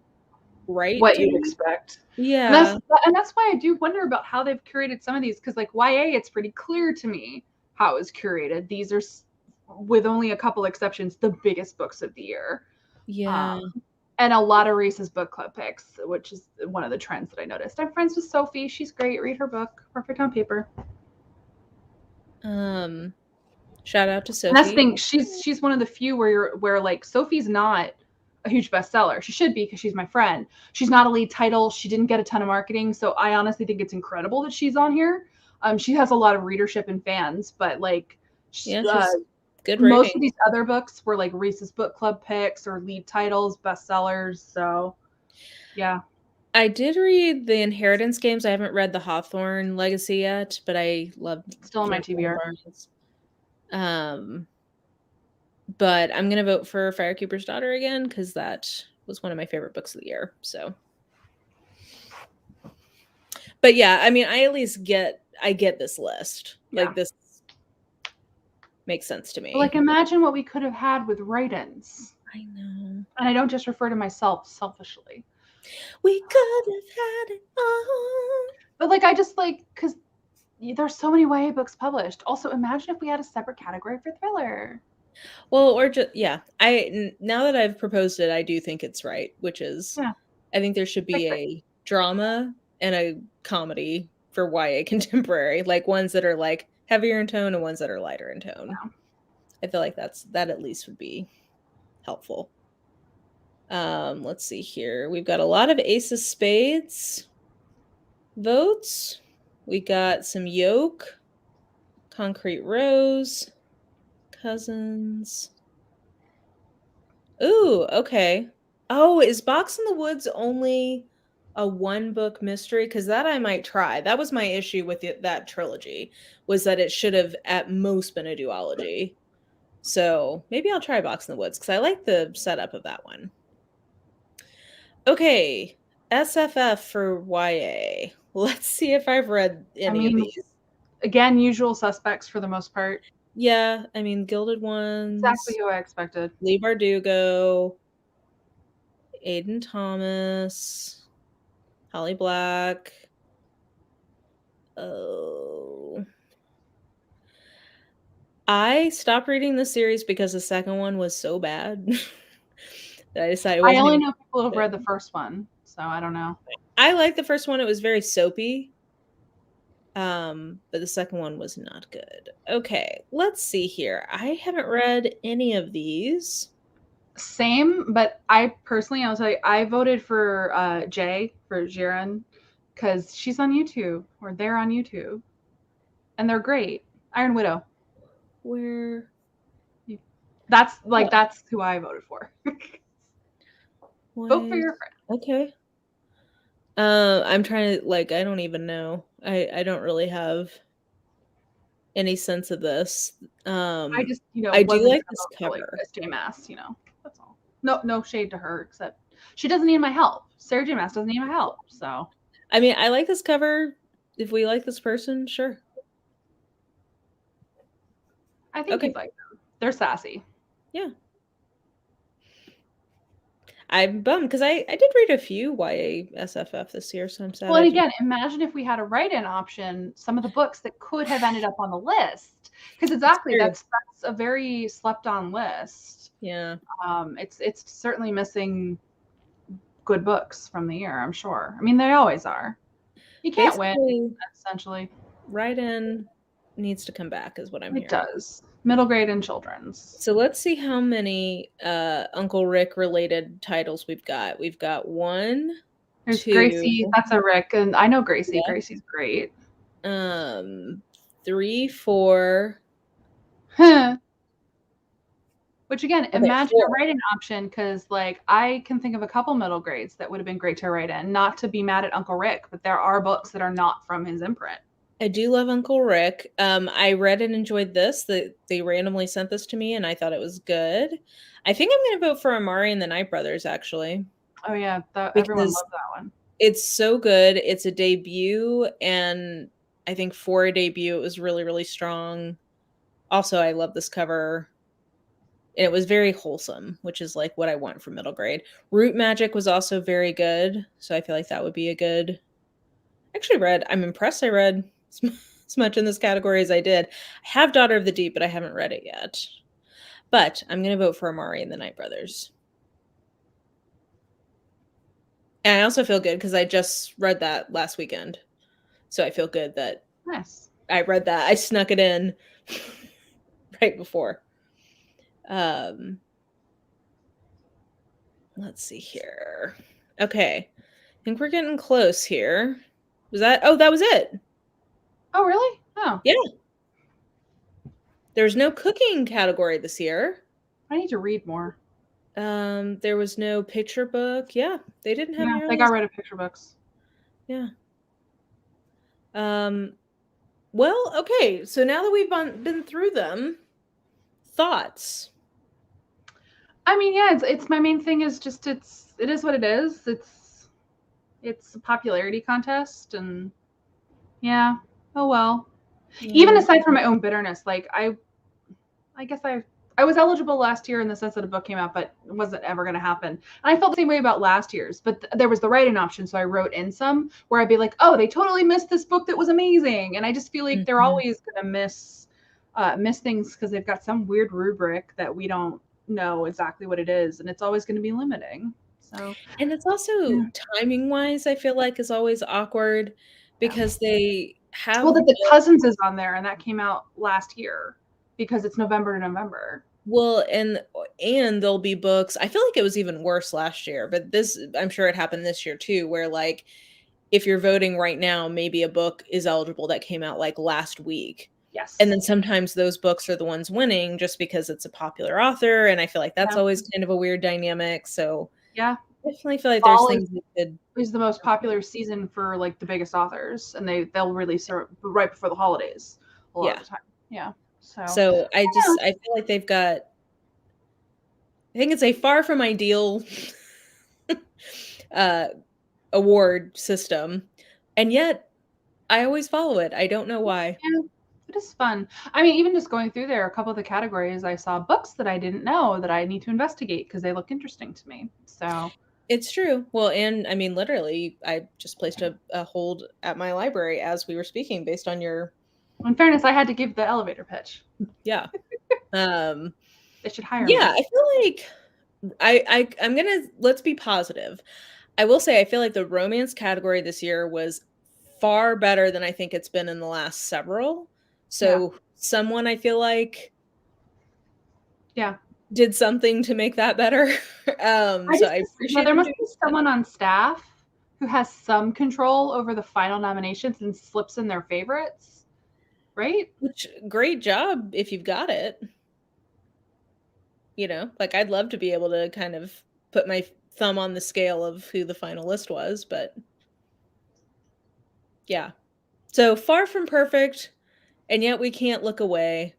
right what to you'd me. expect. Yeah. And that's why I do wonder about how they've curated some of these, because like YA, it's pretty clear to me how it's curated. These are, with only a couple exceptions, the biggest books of the year. Yeah. And a lot of Reese's book club picks, which is one of the trends that I noticed. I'm friends with Sophie. She's great. Read her book, Perfect on Paper. Shout out to And that's the Sophie. thing. She's one of the few where like Sophie's not a huge bestseller. She should be because she's my friend. She's not a lead title. She didn't get a ton of marketing, so I honestly think it's incredible that she's on here. She has a lot of readership and fans, but like, Yeah, she's good most of writing. these other books were like Reese's book club picks or lead titles, bestsellers. So yeah. I did read the Inheritance Games. I haven't read the Hawthorne Legacy yet, but I love Still in my George R. TBR. Barnes. But I'm gonna vote for Firekeeper's Daughter again because that was one of my favorite books of the year. So, but yeah, I mean, I get this list. Yeah. Like this makes sense to me. But like, imagine what we could have had with write-ins. I know. And I don't just refer to myself selfishly. We could have had it all. But like, I just like, because there's so many YA books published. Also, imagine if we had a separate category for thriller. Well, or just yeah. Now that I've proposed it, I do think it's right, which is Yeah. I think there should be a drama and a comedy for YA contemporary, like ones that are like heavier in tone and ones that are lighter in tone. Yeah. I feel like that at least would be helpful. Let's see here. We've got a lot of Ace of Spades votes. We got some Yoke, Concrete Rose, Cousins. Ooh, okay. Oh, is Box in the Woods only a one book mystery? Because that I might try. That was my issue with that trilogy, was that it should have at most been a duology. So maybe I'll try Box in the Woods because I like the setup of that one. Okay, SFF for YA. Let's see if I've read any of these. Again, usual suspects for the most part. Yeah, I mean, Gilded Ones. Exactly who I expected. Lee Bardugo. Aiden Thomas. Holly Black. Oh. I stopped reading the series because the second one was so bad that I decided I only know people who've read the first one, so I don't know. I liked the first one. It was very soapy. But the second one was not good. Okay, let's see here. I haven't read any of these. Same, but I personally, I'll tell you, I voted for Jay, for Jiren, because she's on YouTube, or they're on YouTube, and they're great. Iron Widow. Where? That's like, that's who I voted for. Vote for your friend. Okay. I'm trying to, like, I don't even know. I don't really have any sense of this. I just, I do like this cover. Like J Mass, that's all. No shade to her, except she doesn't need my help. Sarah J Maas doesn't need my help, so. I mean, I like this cover. If we like this person, sure. I think you'd like them. They're sassy. Yeah. I'm bummed because I did read a few YA SFF this year, so I'm sad. Well, and again, imagine if we had a write-in option, some of the books that could have ended up on the list. Because exactly, that's a very slept-on list. Yeah. It's certainly missing good books from the year, I'm sure. I mean, they always are. You can't win, essentially. Write-in needs to come back, is what I'm hearing. It does. Middle grade and children's. So let's see how many Uncle Rick related titles we've got. We've got 1, There's 2. Gracie. That's a Rick, and I know Gracie. Yeah. Gracie's great. 3, 4. Huh. Which again, imagine a write-in option, because like I can think of a couple middle grades that would have been great to write in. Not to be mad at Uncle Rick, but there are books that are not from his imprint. I do love Uncle Rick. I read and enjoyed this. They randomly sent this to me, and I thought it was good. I think I'm going to vote for Amari and the Night Brothers, actually. Oh yeah, everyone loves that one. It's so good. It's a debut, and I think for a debut, it was really, really strong. Also, I love this cover. And it was very wholesome, which is like what I want for middle grade. Root Magic was also very good, so I feel like that would be a good. I'm impressed I read as much in this category as I did. I have Daughter of the Deep, but I haven't read it yet. But I'm going to vote for Amari and the Night Brothers. And I also feel good because I just read that last weekend. So I feel good that Nice. I read that. I snuck it in right before. Let's see here. Okay. I think we're getting close here. That was it. Oh, really? Oh. Yeah. There's no cooking category this year. I need to read more. There was no picture book. Yeah, they didn't have Yeah, nearly they got rid of picture books. Yeah. Well, okay. So now that we've been through them, thoughts. I mean, yeah, it's my main thing is just it is what it is. It's a popularity contest, and yeah, oh well. Even aside from my own bitterness, like I guess I was eligible last year in the sense that a book came out, but it wasn't ever going to happen. And I felt the same way about last year's, but there was the write-in option, so I wrote in some where I'd be like, oh, they totally missed this book that was amazing, and I just feel like they're always going to miss things because they've got some weird rubric that we don't know exactly what it is, and it's always going to be limiting. So, and it's also timing wise, I feel like is always awkward because they have that the Cousins is on there, and that came out last year because it's November to November. Well, and there'll be books. I feel like it was even worse last year, but I'm sure it happened this year too, where like if you're voting right now, maybe a book is eligible that came out like last week. Yes. And then sometimes those books are the ones winning just because it's a popular author. And I feel like that's always kind of a weird dynamic. So yeah, I definitely feel like there's things that could. Is the most popular season for like the biggest authors, and they'll release it right before the holidays a lot of the time. Yeah. So I feel like they've got. I think it's a far from ideal award system, and yet I always follow it. I don't know why. Yeah, it is fun. I mean, even just going through there, a couple of the categories, I saw books that I didn't know that I need to investigate because they look interesting to me. So it's true. Well, and I mean, literally, I just placed a hold at my library as we were speaking based on your. In fairness, I had to give the elevator pitch. Yeah. They should hire me. Yeah, I feel like I'm gonna let's be positive. I will say I feel like the romance category this year was far better than I think it's been in the last several. So someone I feel like did something to make that better. I appreciate there must be someone on staff who has some control over the final nominations and slips in their favorites, right? Which great job if you've got it. You know, like I'd love to be able to kind of put my thumb on the scale of who the final list was, but yeah. So far from perfect, and yet we can't look away.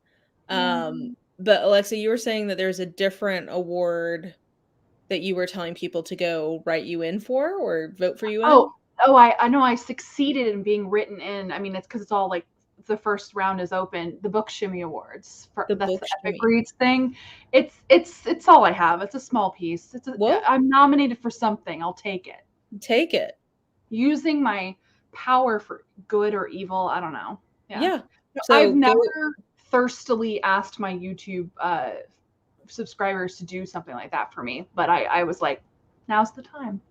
But Alexa, you were saying that there's a different award that you were telling people to go write you in for or vote for you in? I know I succeeded in being written in. I mean, it's because it's all like the first round is open. The Book Shimmy Awards that's the Epic Reads thing. It's all I have. It's a small piece. I'm nominated for something. I'll take it. Take it. Using my power for good or evil. I don't know. Yeah. So I've never thirstily asked my YouTube subscribers to do something like that for me, but I was like, now's the time.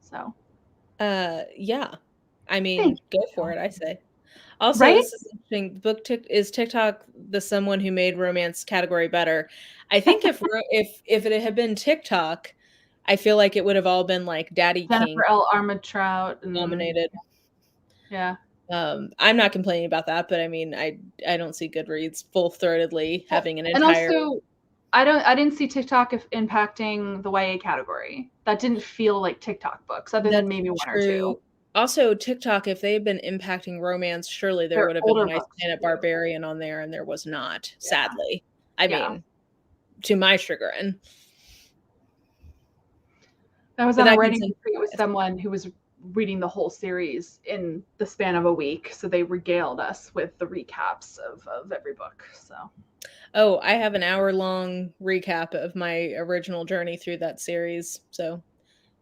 So yeah. I mean, go for it, I say. Also, this is interesting. Is TikTok the someone who made romance category better? I think if it had been TikTok, I feel like it would have all been like Daddy Jennifer King L. Armentrout nominated. Yeah. I'm not complaining about that, but I mean, I don't see Goodreads full-throatedly having an entire. And also, I didn't see TikTok impacting the YA category. That didn't feel like TikTok books, other than maybe one or two. Also, TikTok, if they've been impacting romance, surely there would have been a nice Planet Barbarian on there, and there was not, sadly. I mean, to my chagrin. I was on a writing retreat with someone who was reading the whole series in the span of a week. So they regaled us with the recaps of every book. So. Oh, I have an hour-long recap of my original journey through that series. So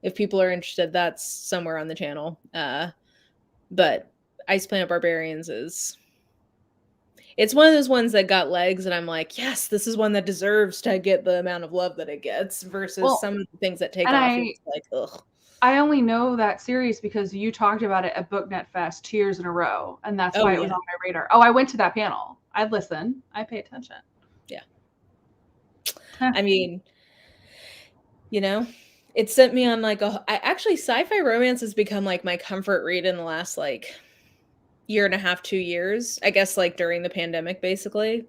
if people are interested, that's somewhere on the channel. But Ice Planet Barbarians it's one of those ones that got legs, and I'm like, yes, this is one that deserves to get the amount of love that it gets, versus some of the things that take off. It's like, ugh. I only know that series because you talked about it at BookNet Fest 2 years in a row, and that's why it was on my radar. Oh, I went to that panel. I'd listen. I pay attention. Yeah. I mean, it sent me on like actually sci-fi romance has become like my comfort read in the last like year and a half, 2 years, I guess, like during the pandemic, basically,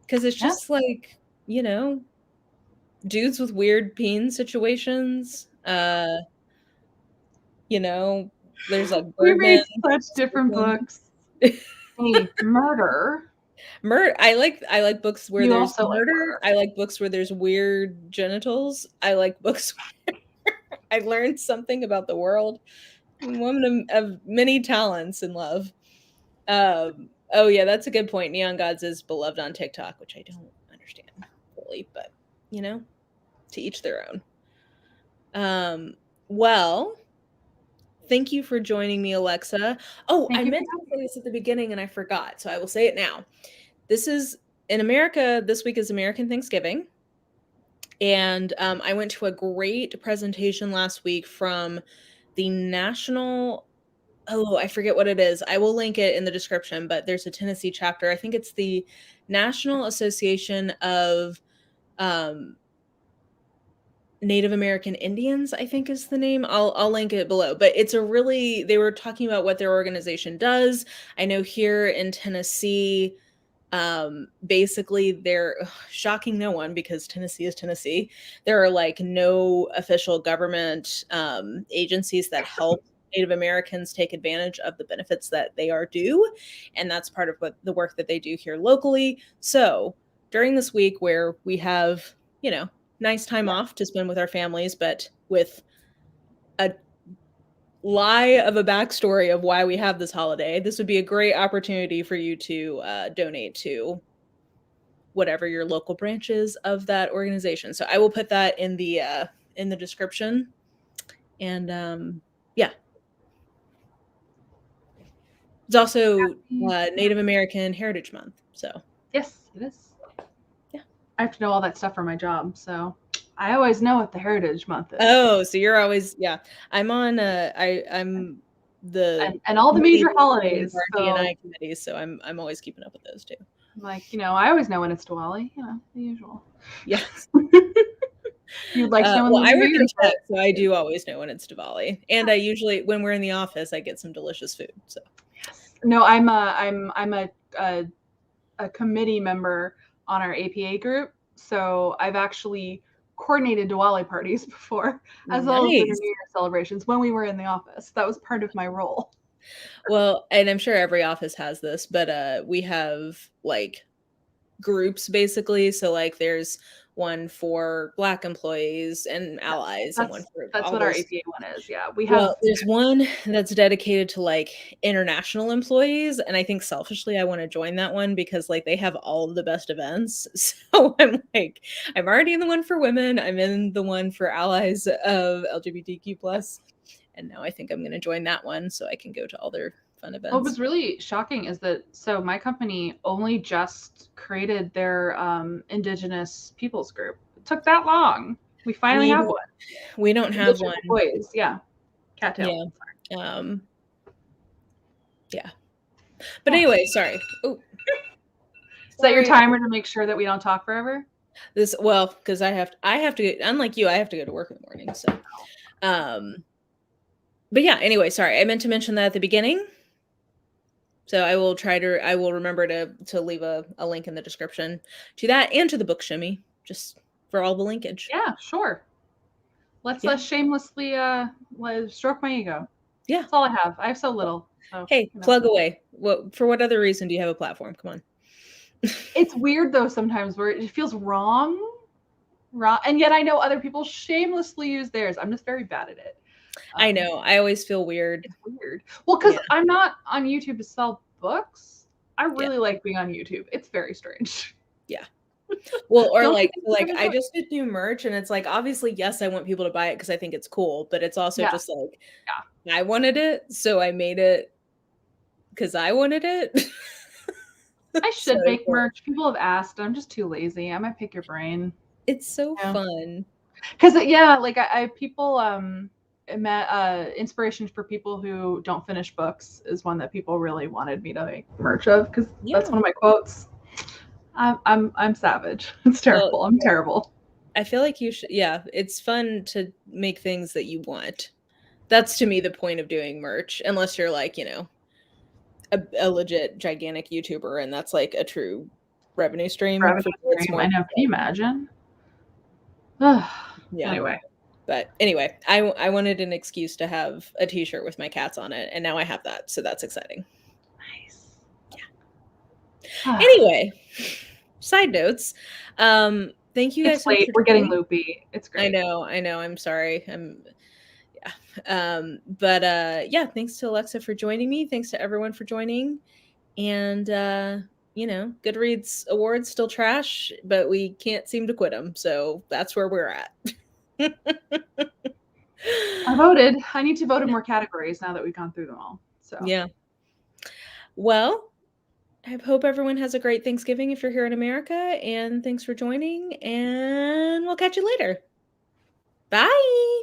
because it's just like, dudes with weird peen situations. There's like we Birdman. read such different books. Hey, murder. I like books where You there's also murder. I like books where there's weird genitals. I like books where I learned something about the world. I'm a woman of many talents and love. Oh yeah, that's a good point. Neon Gods is beloved on TikTok, which I don't understand fully, but to each their own. Well, thank you for joining me, Alexa. Oh, I meant to say this at the beginning and I forgot, so I will say it now. This is in America. This week is American Thanksgiving. And I went to a great presentation last week from the National, I forget what it is. I will link it in the description, but there's a Tennessee chapter. I think it's the National Association of Native American Indians, I think is the name. I'll link it below. But they were talking about what their organization does. I know here in Tennessee, basically they're shocking no one because Tennessee is Tennessee. There are like no official government agencies that help Native Americans take advantage of the benefits that they are due, and that's part of what the work that they do here locally. So during this week where we have nice time off to spend with our families, but with a lie of a backstory of why we have this holiday, this would be a great opportunity for you to donate to whatever your local branch is of that organization. So I will put that in the description. And yeah, it's also Native American Heritage Month. So yes, it is. Yeah, I have to know all that stuff for my job, so I always know what the Heritage Month is. Oh, so you're always I'm on I'm the and all the major holidays. D&I committees, so I'm always keeping up with those too. Like, I always know when it's Diwali, the usual. Yes. You'd like to know when I work in tech, so I do always know when it's Diwali. And I usually, when we're in the office, I get some delicious food. So yes. No, I'm a committee member on our APA group. So I've actually coordinated Diwali parties before, as well as the New Year celebrations when we were in the office. That was part of my role. Well, and I'm sure every office has this, but we have like groups basically. So like there's one for Black employees and allies, and one for that's what our APA one is. Yeah, we have. Well, there's one that's dedicated to like international employees, and I think selfishly I want to join that one because like they have all of the best events. So I'm like, I'm already in the one for women. I'm in the one for allies of LGBTQ plus, and now I think I'm going to join that one so I can go to all their fun events. What was really shocking is that my company only just created their Indigenous peoples group. It took that long. We finally have one. We don't have one. Boys, yeah. Cattail. Yeah. Yeah. But anyway, sorry. Ooh. Is that your timer to make sure that we don't talk forever? Because I have to, unlike you, I have to go to work in the morning. So, but yeah, anyway, sorry. I meant to mention that at the beginning. So I will remember to leave a link in the description to that and to the book shimmy, just for all the linkage. Yeah, sure. Let's shamelessly stroke my ego. Yeah. That's all I have. I have so little. So, hey, plug away. For what other reason do you have a platform? Come on. It's weird though sometimes where it feels wrong. And yet I know other people shamelessly use theirs. I'm just very bad at it. I know. I always feel weird. It's weird. Well, because Yeah. I'm not on YouTube to sell books. I Yeah. really like being on YouTube. It's very strange. Yeah. Well, or Don't you like think like it's I really just did new merch and it's like obviously yes, I want people to buy it because I think it's cool, but it's also Yeah, just like yeah. I wanted it, so I made it because I wanted it. I So should make merch. People have asked. I'm just too lazy. I might pick your brain. it's so Yeah. fun. Because yeah, like I people inspiration for people who don't finish books is one that people really wanted me to make merch of because that's Yeah. one of my quotes. I'm savage. It's Well, terrible. I'm terrible. I feel like you should yeah, it's fun to make things that you want. That's to me the point of doing merch, unless you're like, a legit gigantic YouTuber and that's like a true revenue stream. Revenue For me, it's stream. more I know. Can you imagine? yeah. Anyway, But anyway, I wanted an excuse to have a t-shirt with my cats on it, and now I have that, so that's exciting. nice. Yeah. Anyway, side notes. Thank you guys It's so much late. for We're getting joining. loopy. It's great. I know, I'm sorry. Yeah. But yeah, thanks to Alexa for joining me. Thanks to everyone for joining. And Goodreads awards still trash, but we can't seem to quit them. So that's where we're at. I voted. I need to vote in more categories now that we've gone through them all. So Yeah. Well, I hope everyone has a great Thanksgiving if you're here in America. And thanks for joining. And we'll catch you later. Bye.